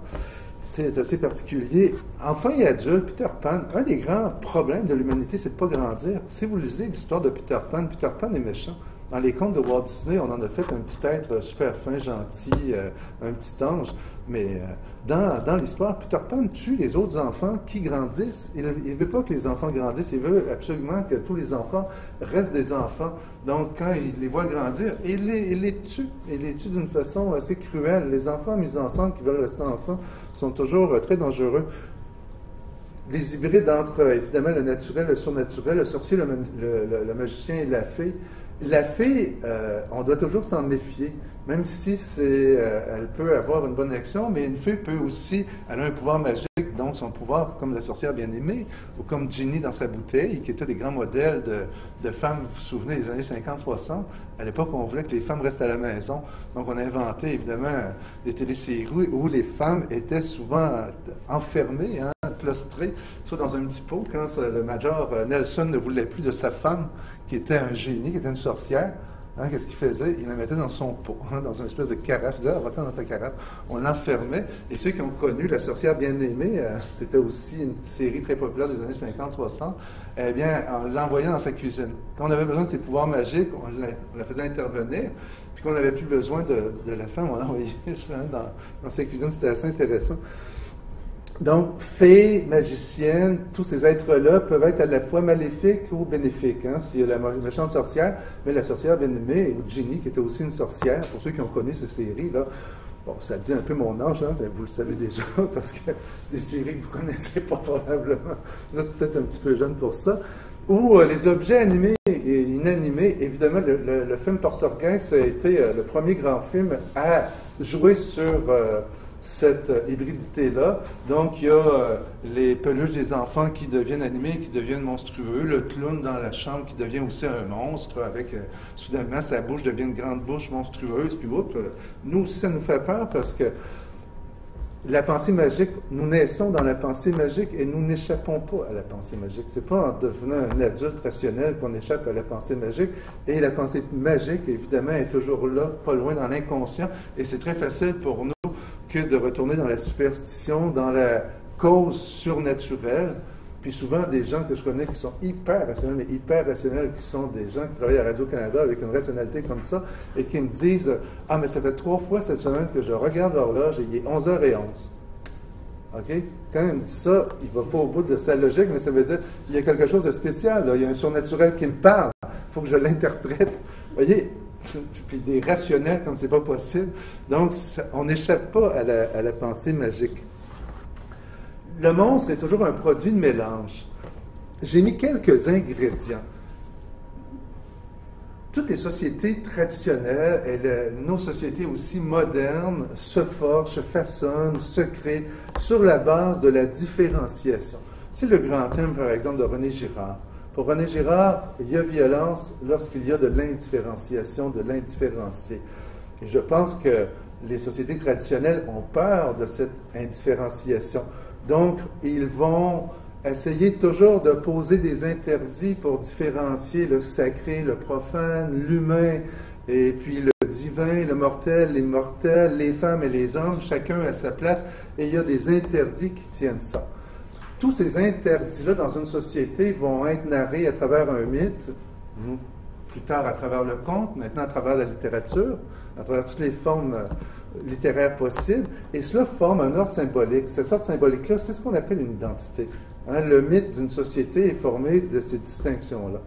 C'est assez particulier. Enfant et adulte, Peter Pan, un des grands problèmes de l'humanité, c'est de ne pas grandir. Si vous lisez l'histoire de Peter Pan est méchant. Dans les contes de Walt Disney, on en a fait un petit être super fin, gentil, un petit ange. Mais dans l'histoire, Peter Pan tue les autres enfants qui grandissent. Il ne veut pas que les enfants grandissent, il veut absolument que tous les enfants restent des enfants. Donc, quand il les voit grandir, il les tue. Il les tue d'une façon assez cruelle. Les enfants mis ensemble qui veulent rester enfants sont toujours très dangereux. Les hybrides entre, évidemment, le naturel, le surnaturel, le sorcier, le magicien et la fée. La fée, on doit toujours s'en méfier, même si elle peut avoir une bonne action, mais une fée peut aussi, elle a un pouvoir magique, donc son pouvoir, comme la sorcière bien-aimée, ou comme Ginny dans sa bouteille, qui étaient des grands modèles de femmes, vous vous souvenez, des années 50-60. À l'époque, on voulait que les femmes restent à la maison. Donc, on a inventé, évidemment, des téléséries où les femmes étaient souvent enfermées, hein, claustrées, soit dans un petit pot, quand le major Nelson ne voulait plus de sa femme, qui était un génie, qui était une sorcière. Hein, qu'est-ce qu'il faisait? Il la mettait dans son pot, hein, dans une espèce de carafe. Il disait, va-t'en dans ta carafe. On l'enfermait. Et ceux qui ont connu La sorcière bien-aimée, c'était aussi une série très populaire des années 50-60, eh bien, on l'envoyait dans sa cuisine. Quand on avait besoin de ses pouvoirs magiques, on la faisait intervenir. Puis quand on n'avait plus besoin de la femme, on l'envoyait dans sa cuisine. C'était assez intéressant. Donc, fées, magiciennes, tous ces êtres-là peuvent être à la fois maléfiques ou bénéfiques. Hein? S'il y a la méchante sorcière, mais la sorcière bien-aimée, ou Ginny, qui était aussi une sorcière, pour ceux qui ont connu ces séries-là, bon, ça dit un peu mon âge, hein? Vous le savez déjà, parce que des séries que vous ne connaissez pas probablement. Vous êtes peut-être un petit peu jeune pour ça. Ou les objets animés et inanimés. Évidemment, le film Poltergeist a été le premier grand film à jouer sur cette hybridité-là. Donc, il y a les peluches des enfants qui deviennent animés, qui deviennent monstrueux, le clown dans la chambre qui devient aussi un monstre, avec soudainement sa bouche devient une grande bouche monstrueuse, puis oups, nous aussi ça nous fait peur parce que la pensée magique, nous naissons dans la pensée magique et nous n'échappons pas à la pensée magique. C'est pas en devenant un adulte rationnel qu'on échappe à la pensée magique. Et la pensée magique, évidemment, est toujours là, pas loin dans l'inconscient. Et c'est très facile pour nous que de retourner dans la superstition, dans la cause surnaturelle. Puis souvent, des gens que je connais qui sont hyper rationnels, mais hyper rationnels, qui sont des gens qui travaillent à Radio-Canada avec une rationalité comme ça, et qui me disent « Ah, mais ça fait 3 fois cette semaine que je regarde l'horloge et il est 11h11. » OK? Quand il me dit ça, il ne va pas au bout de sa logique, mais ça veut dire qu'il y a quelque chose de spécial, là. Il y a un surnaturel qui me parle. Il faut que je l'interprète. Vous voyez? Puis des rationnels comme c'est pas possible. Donc, on n'échappe pas à la pensée magique. Le monstre est toujours un produit de mélange. J'ai mis quelques ingrédients. Toutes les sociétés traditionnelles et nos sociétés aussi modernes se forgent, se façonnent, se créent sur la base de la différenciation. C'est le grand thème, par exemple, de René Girard. Pour René Girard, il y a violence lorsqu'il y a de l'indifférenciation, de l'indifférencié. Et je pense que les sociétés traditionnelles ont peur de cette indifférenciation. Donc, ils vont essayer toujours de poser des interdits pour différencier le sacré, le profane, l'humain, et puis le divin, le mortel, l'immortel, les femmes et les hommes, chacun à sa place, et il y a des interdits qui tiennent ça. Tous ces interdits-là dans une société vont être narrés à travers un mythe, plus tard à travers le conte, maintenant à travers la littérature, à travers toutes les formes littéraires possibles, et cela forme un ordre symbolique. Cet ordre symbolique-là, c'est ce qu'on appelle une identité. Hein, le mythe d'une société est formé de ces distinctions-là.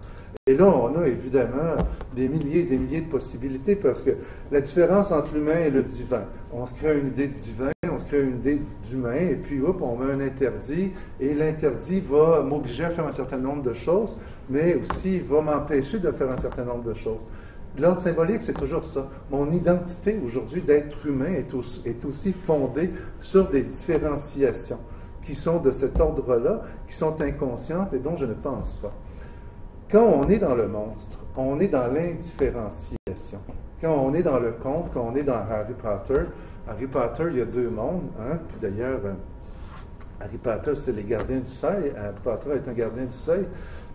Et là, on a évidemment des milliers et des milliers de possibilités parce que la différence entre l'humain et le divin, on se crée une idée de divin, on se crée une idée d'humain, et puis hop, on met un interdit, et l'interdit va m'obliger à faire un certain nombre de choses, mais aussi va m'empêcher de faire un certain nombre de choses. L'ordre symbolique, c'est toujours ça. Mon identité aujourd'hui d'être humain est aussi fondée sur des différenciations qui sont de cet ordre-là, qui sont inconscientes et dont je ne pense pas. Quand on est dans le monstre, on est dans l'indifférenciation. Quand on est dans le conte, quand on est dans Harry Potter, il y a deux mondes. Hein? Puis d'ailleurs, Harry Potter, c'est les gardiens du seuil. Harry Potter est un gardien du seuil.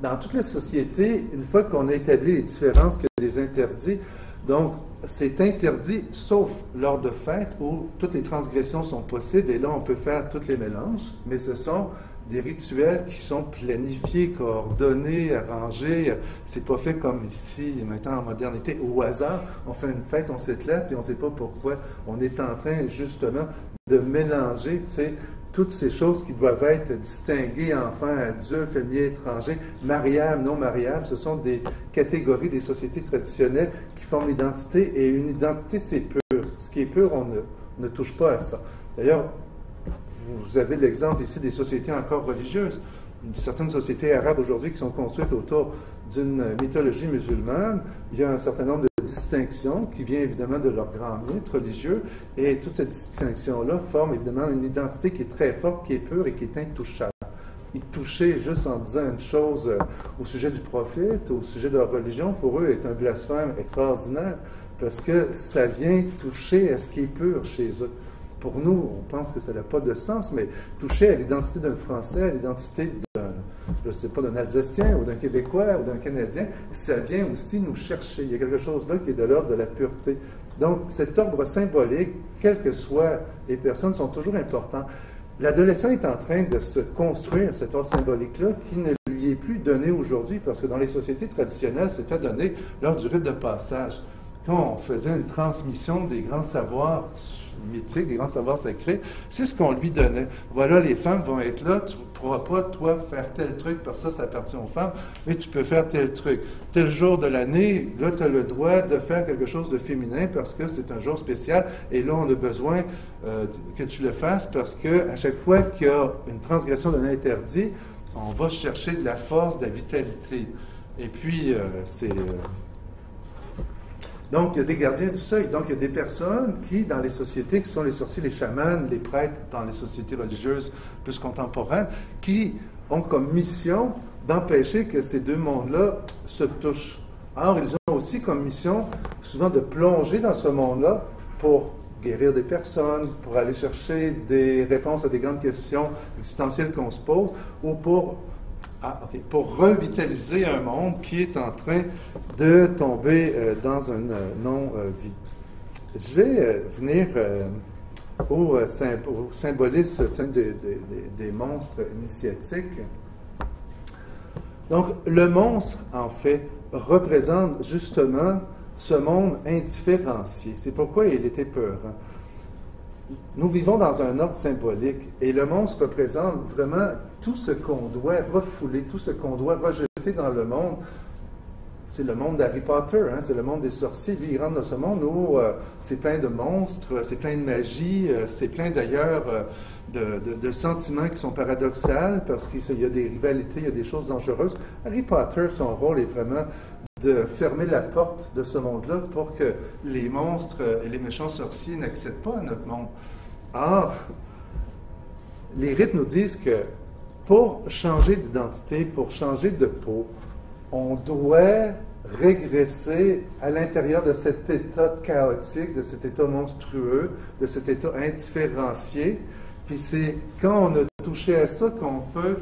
Dans toutes les sociétés, une fois qu'on a établi les différences, qu'il y a des interdits, donc c'est interdit, sauf lors de fêtes où toutes les transgressions sont possibles, et là on peut faire tous les mélanges, mais ce sont des rituels qui sont planifiés, coordonnés, arrangés. C'est pas fait comme ici, maintenant en modernité, au hasard. On fait une fête, on s'éclate, puis on ne sait pas pourquoi. On est en train justement de mélanger, tu sais, toutes ces choses qui doivent être distinguées, enfants, adultes, familiers, étrangers, mariables, non mariables, ce sont des catégories des sociétés traditionnelles qui forment l'identité, et une identité, c'est pur. Ce qui est pur, on ne touche pas à ça. D'ailleurs, vous avez l'exemple ici des sociétés encore religieuses. Certaines sociétés arabes aujourd'hui qui sont construites autour d'une mythologie musulmane, il y a un certain nombre de distinctions qui viennent évidemment de leur grand mythe religieux, et toute cette distinction-là forme évidemment une identité qui est très forte, qui est pure et qui est intouchable. Ils touchaient juste en disant une chose au sujet du prophète, au sujet de leur religion, pour eux est un blasphème extraordinaire, parce que ça vient toucher à ce qui est pur chez eux. Pour nous, on pense que ça n'a pas de sens, mais toucher à l'identité d'un Français, à l'identité d'un, je ne sais pas, d'un Alsacien ou d'un Québécois ou d'un Canadien, ça vient aussi nous chercher. Il y a quelque chose là qui est de l'ordre de la pureté. Donc, cet ordre symbolique, quelles que soient les personnes, sont toujours importants. L'adolescent est en train de se construire cet ordre symbolique-là qui ne lui est plus donné aujourd'hui, parce que dans les sociétés traditionnelles, c'était donné lors du rite de passage. Quand on faisait une transmission des grands savoirs mythiques, des grands savoirs sacrés, c'est ce qu'on lui donnait. Voilà, les femmes vont être là, tu ne pourras pas, toi, faire tel truc, parce que ça appartient aux femmes, mais tu peux faire tel truc. Tel jour de l'année, là, tu as le droit de faire quelque chose de féminin parce que c'est un jour spécial, et là, on a besoin que tu le fasses parce qu'à chaque fois qu'il y a une transgression d'un interdit, on va chercher de la force, de la vitalité. Et puis, donc, il y a des gardiens du seuil. Donc, il y a des personnes qui, dans les sociétés, qui sont les sorciers, les chamans, les prêtres, dans les sociétés religieuses plus contemporaines, qui ont comme mission d'empêcher que ces deux mondes-là se touchent. Or, ils ont aussi comme mission, souvent, de plonger dans ce monde-là pour guérir des personnes, pour aller chercher des réponses à des grandes questions existentielles qu'on se pose, ou pour revitaliser un monde qui est en train de tomber dans un non-vie. Je vais venir au symbolisme des monstres initiatiques. Donc, le monstre, en fait, représente justement ce monde indifférencié. C'est pourquoi il était peurant. Nous vivons dans un ordre symbolique, et le monstre représente vraiment tout ce qu'on doit refouler, tout ce qu'on doit rejeter dans le monde. C'est le monde d'Harry Potter, hein, c'est le monde des sorciers. Lui, il rentre dans ce monde où c'est plein de monstres, c'est plein de magie, c'est plein d'ailleurs de sentiments qui sont paradoxaux, parce qu'il y a des rivalités, il y a des choses dangereuses. Harry Potter, son rôle est vraiment de fermer la porte de ce monde-là pour que les monstres et les méchants sorciers n'accèdent pas à notre monde. Or, les rites nous disent que pour changer d'identité, pour changer de peau, on doit régresser à l'intérieur de cet état chaotique, de cet état monstrueux, de cet état indifférencié. Puis c'est quand on a touché à ça qu'on peut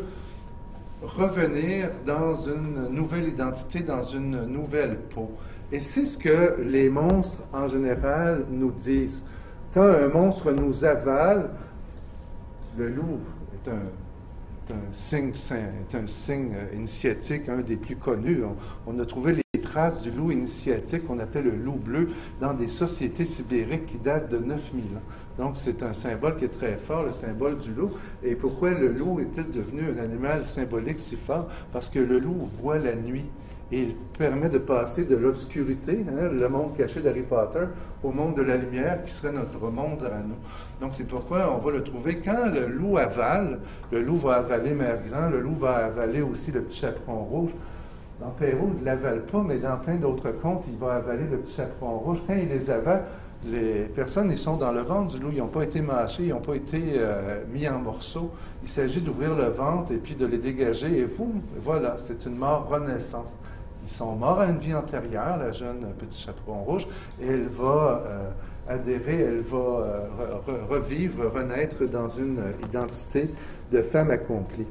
revenir dans une nouvelle identité, dans une nouvelle peau. Et c'est ce que les monstres, en général, nous disent. Quand un monstre nous avale, le loup est un signe initiatique, un des plus connus. On a trouvé les traces du loup initiatique qu'on appelle le loup bleu dans des sociétés sibériques qui datent de 9000 ans. Donc, c'est un symbole qui est très fort, le symbole du loup. Et pourquoi le loup est-il devenu un animal symbolique si fort? Parce que le loup voit la nuit. et il permet de passer de l'obscurité, hein, le monde caché d'Harry Potter, au monde de la lumière qui serait notre monde à nous. Donc c'est pourquoi on va le trouver quand le loup avale, le loup va avaler Mère Grand, le loup va avaler aussi le petit chaperon rouge. Dans Perrault, il ne l'avale pas, mais dans plein d'autres contes, il va avaler le petit chaperon rouge. Quand il les avale, les personnes, ils sont dans le ventre du loup, ils n'ont pas été mâchés, ils n'ont pas été mis en morceaux. Il s'agit d'ouvrir le ventre et puis de les dégager, et voilà, c'est une mort renaissance. Ils sont morts à une vie antérieure, la jeune petit chaperon rouge, et elle va adhérer, elle va revivre, renaître dans une identité de femme accomplie.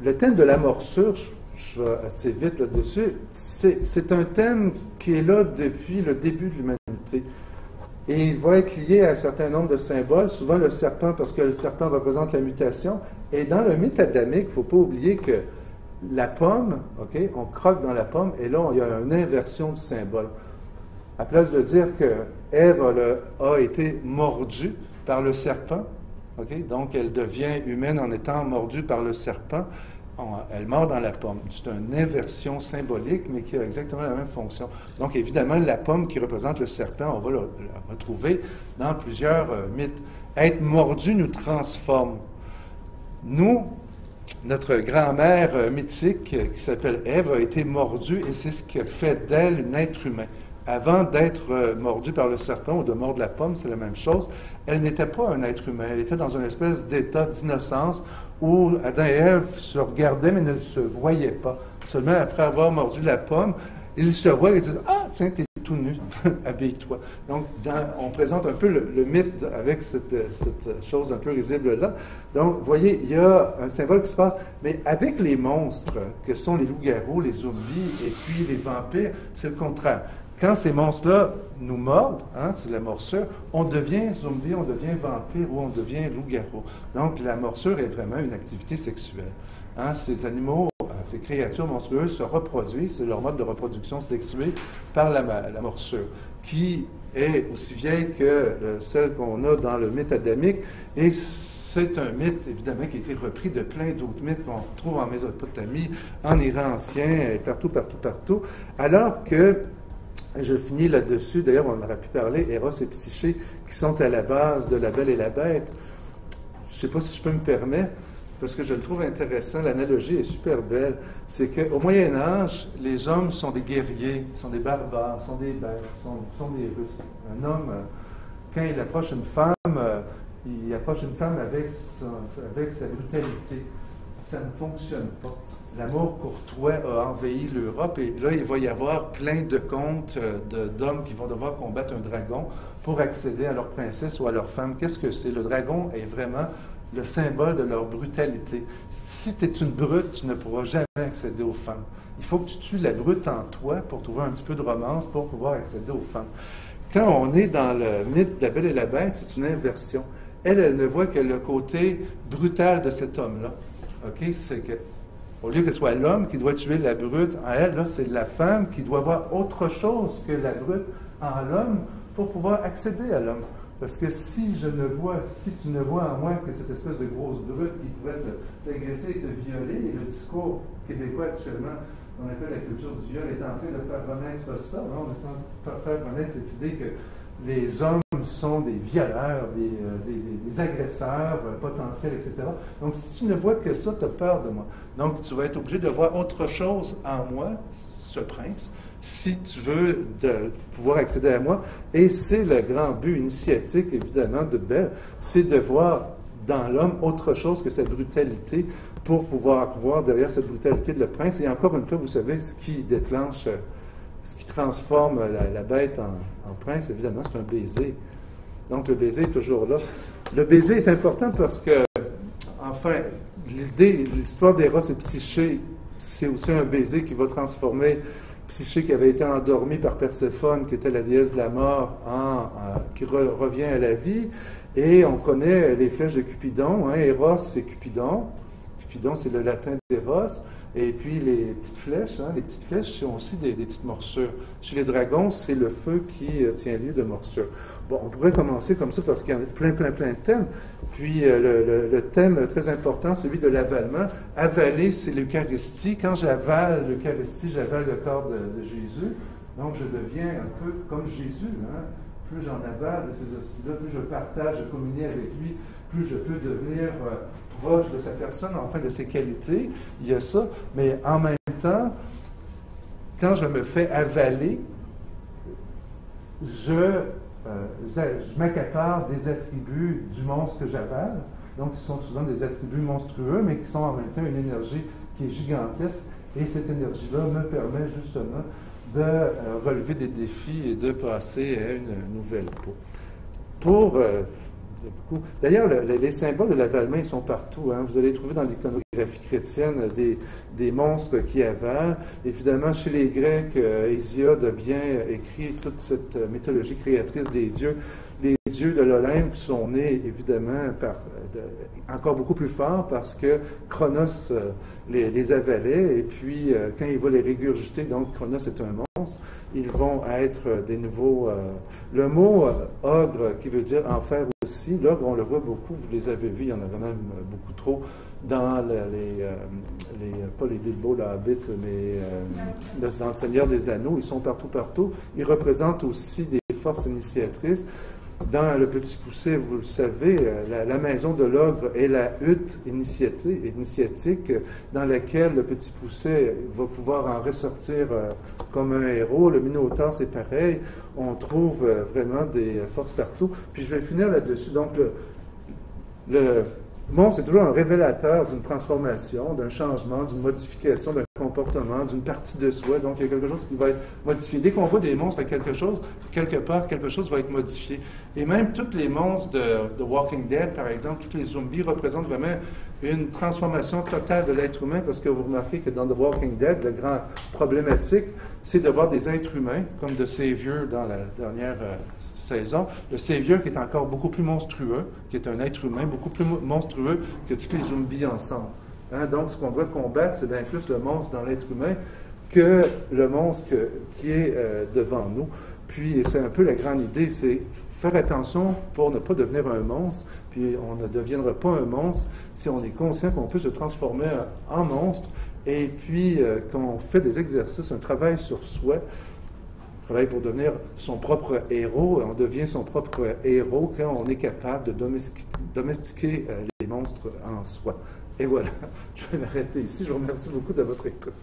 Le thème de la morsure, je vais assez vite là-dessus, c'est un thème qui est là depuis le début de l'humanité. Et il va être lié à un certain nombre de symboles, souvent le serpent, parce que le serpent représente la mutation. Et dans le mythe adamique, il ne faut pas oublier que la pomme, ok, on croque dans la pomme, et là, il y a une inversion du symbole. À place de dire que Ève a été mordue par le serpent, ok, donc elle devient humaine en étant mordue par le serpent, elle mord dans la pomme. C'est une inversion symbolique, mais qui a exactement la même fonction. Donc, évidemment, la pomme qui représente le serpent, on va la retrouver dans plusieurs mythes. Être mordu nous transforme. Nous, notre grand-mère mythique, qui s'appelle Ève, a été mordue, et c'est ce qui fait d'elle un être humain. Avant d'être mordue par le serpent ou de mordre la pomme, c'est la même chose. Elle n'était pas un être humain. Elle était dans une espèce d'état d'innocence où Adam et Ève se regardaient mais ne se voyaient pas. Seulement après avoir mordu la pomme, ils se voient et disent « Ah, tiens, t'es tout nu, habille-toi ». Donc, on présente un peu le mythe avec cette chose un peu risible-là. Donc, vous voyez, il y a un symbole qui se passe, mais avec les monstres, que sont les loups-garous, les zombies et puis les vampires, c'est le contraire. Quand ces monstres-là nous mordent, hein, c'est la morsure, on devient zombie, on devient vampire ou on devient loup-garou. Donc, la morsure est vraiment une activité sexuelle. Hein, ces animaux, ces créatures monstrueuses se reproduisent, c'est leur mode de reproduction sexuée par la morsure, qui est aussi vieille que celle qu'on a dans le mythe adamique, et c'est un mythe, évidemment, qui a été repris de plein d'autres mythes qu'on trouve en Mésopotamie, en Iran ancien, et partout, alors que je finis là-dessus, d'ailleurs, on aurait pu parler, Eros et Psyché, qui sont à la base de La Belle et la Bête. Je ne sais pas si je peux me permettre, parce que je le trouve intéressant, l'analogie est super belle. C'est qu'au Moyen Âge, les hommes sont des guerriers, sont des barbares, sont des bêtes, sont des Russes. Un homme, quand il approche une femme avec sa brutalité. Ça ne fonctionne pas. L'amour courtois a envahi l'Europe et là, il va y avoir plein de contes d'hommes qui vont devoir combattre un dragon pour accéder à leur princesse ou à leur femme. Qu'est-ce que c'est? Le dragon est vraiment le symbole de leur brutalité. Si tu es une brute, tu ne pourras jamais accéder aux femmes. Il faut que tu tues la brute en toi pour trouver un petit peu de romance pour pouvoir accéder aux femmes. Quand on est dans le mythe de La Belle et la Bête, c'est une inversion. Elle ne voit que le côté brutal de cet homme-là. OK? C'est que, au lieu que ce soit l'homme qui doit tuer la brute en elle, là, c'est la femme qui doit voir autre chose que la brute en l'homme pour pouvoir accéder à l'homme. Parce que si tu ne vois en moi que cette espèce de grosse brute qui pourrait t'agresser et te violer, et le discours québécois actuellement, on appelle la culture du viol, est en train de faire renaître ça, hein? On est en train de faire renaître cette idée que les hommes sont des violeurs, des agresseurs potentiels, etc. Donc, si tu ne vois que ça, tu as peur de moi. Donc, tu vas être obligé de voir autre chose en moi, ce prince, si tu veux pouvoir accéder à moi. Et c'est le grand but initiatique, évidemment, de Belle, c'est de voir dans l'homme autre chose que cette brutalité pour pouvoir voir derrière cette brutalité de le prince. Et encore une fois, vous savez, ce qui déclenche, ce qui transforme la bête en prince, évidemment, c'est un baiser. Donc, le baiser est toujours là. Le baiser est important parce que, enfin, l'histoire d'Eros et Psyché, c'est aussi un baiser qui va transformer Psyché, qui avait été endormie par Perséphone, qui était la déesse de la mort, qui revient à la vie. Et on connaît les flèches de Cupidon. Hein, Eros, c'est Cupidon. Puis donc, c'est le latin d'éros. Et puis les petites flèches, hein, les petites flèches sont aussi des petites morsures. Chez les dragons, c'est le feu qui tient lieu de morsure. Bon, on pourrait commencer comme ça parce qu'il y en a plein de thèmes. Puis le thème très important, celui de l'avalement. Avaler, c'est l'Eucharistie. Quand j'avale l'Eucharistie, j'avale le corps de Jésus. Donc, je deviens un peu comme Jésus. Hein. Plus j'en avale de ces hosties-là, plus je partage, je communie avec lui, plus je peux devenir proche de sa personne, enfin de ses qualités. Il y a ça. Mais en même temps, quand je me fais avaler, je m'accapare des attributs du monstre que j'avale. Donc, ce sont souvent des attributs monstrueux, mais qui sont en même temps une énergie qui est gigantesque. Et cette énergie-là me permet justement de relever des défis et de passer à une nouvelle peau. D'ailleurs, les symboles de l'avalement, ils sont partout. Hein. Vous allez trouver dans l'iconographie chrétienne des monstres qui avalent. Évidemment, chez les Grecs, Hésiode a bien écrit toute cette mythologie créatrice des dieux. Les dieux de l'Olympe sont nés, évidemment, encore beaucoup plus fort parce que Cronos les avalait. Et puis, quand il va les régurgiter, donc Cronos est un monstre, ils vont être des nouveaux... le mot ogre, qui veut dire enfer aussi, l'ogre, on le voit beaucoup, vous les avez vus, il y en a vraiment beaucoup trop, dans pas les Bilbo, la Hobbit, mais dans le Seigneur des Anneaux, ils sont partout. Ils représentent aussi des forces initiatrices. Dans Le Petit Poucet, vous le savez, la maison de l'ogre est la hutte initiatique dans laquelle le Petit Poucet va pouvoir en ressortir comme un héros. Le Minotaure, c'est pareil. On trouve vraiment des forces partout. Puis je vais finir là-dessus. Donc, le monstre est toujours un révélateur d'une transformation, d'un changement, d'une modification d'un comportement, d'une partie de soi. Donc, il y a quelque chose qui va être modifié. Dès qu'on voit des monstres à quelque chose, quelque part, quelque chose va être modifié. Et même tous les monstres de Walking Dead, par exemple, tous les zombies représentent vraiment une transformation totale de l'être humain, parce que vous remarquez que dans The Walking Dead, la grande problématique, c'est de voir des êtres humains, comme The Savior dans la dernière saison. Le Savior qui est encore beaucoup plus monstrueux, qui est un être humain beaucoup plus monstrueux que tous les zombies ensemble. Hein? Donc, ce qu'on doit combattre, c'est bien plus le monstre dans l'être humain que le monstre qui est devant nous. Puis, c'est un peu la grande idée, c'est faire attention pour ne pas devenir un monstre, puis on ne deviendra pas un monstre si on est conscient qu'on peut se transformer en monstre, et puis qu'on fait des exercices, un travail sur soi, un travail pour devenir son propre héros. On devient son propre héros quand on est capable de domestiquer les monstres en soi. Et voilà, je vais m'arrêter ici. Je vous remercie beaucoup de votre écoute.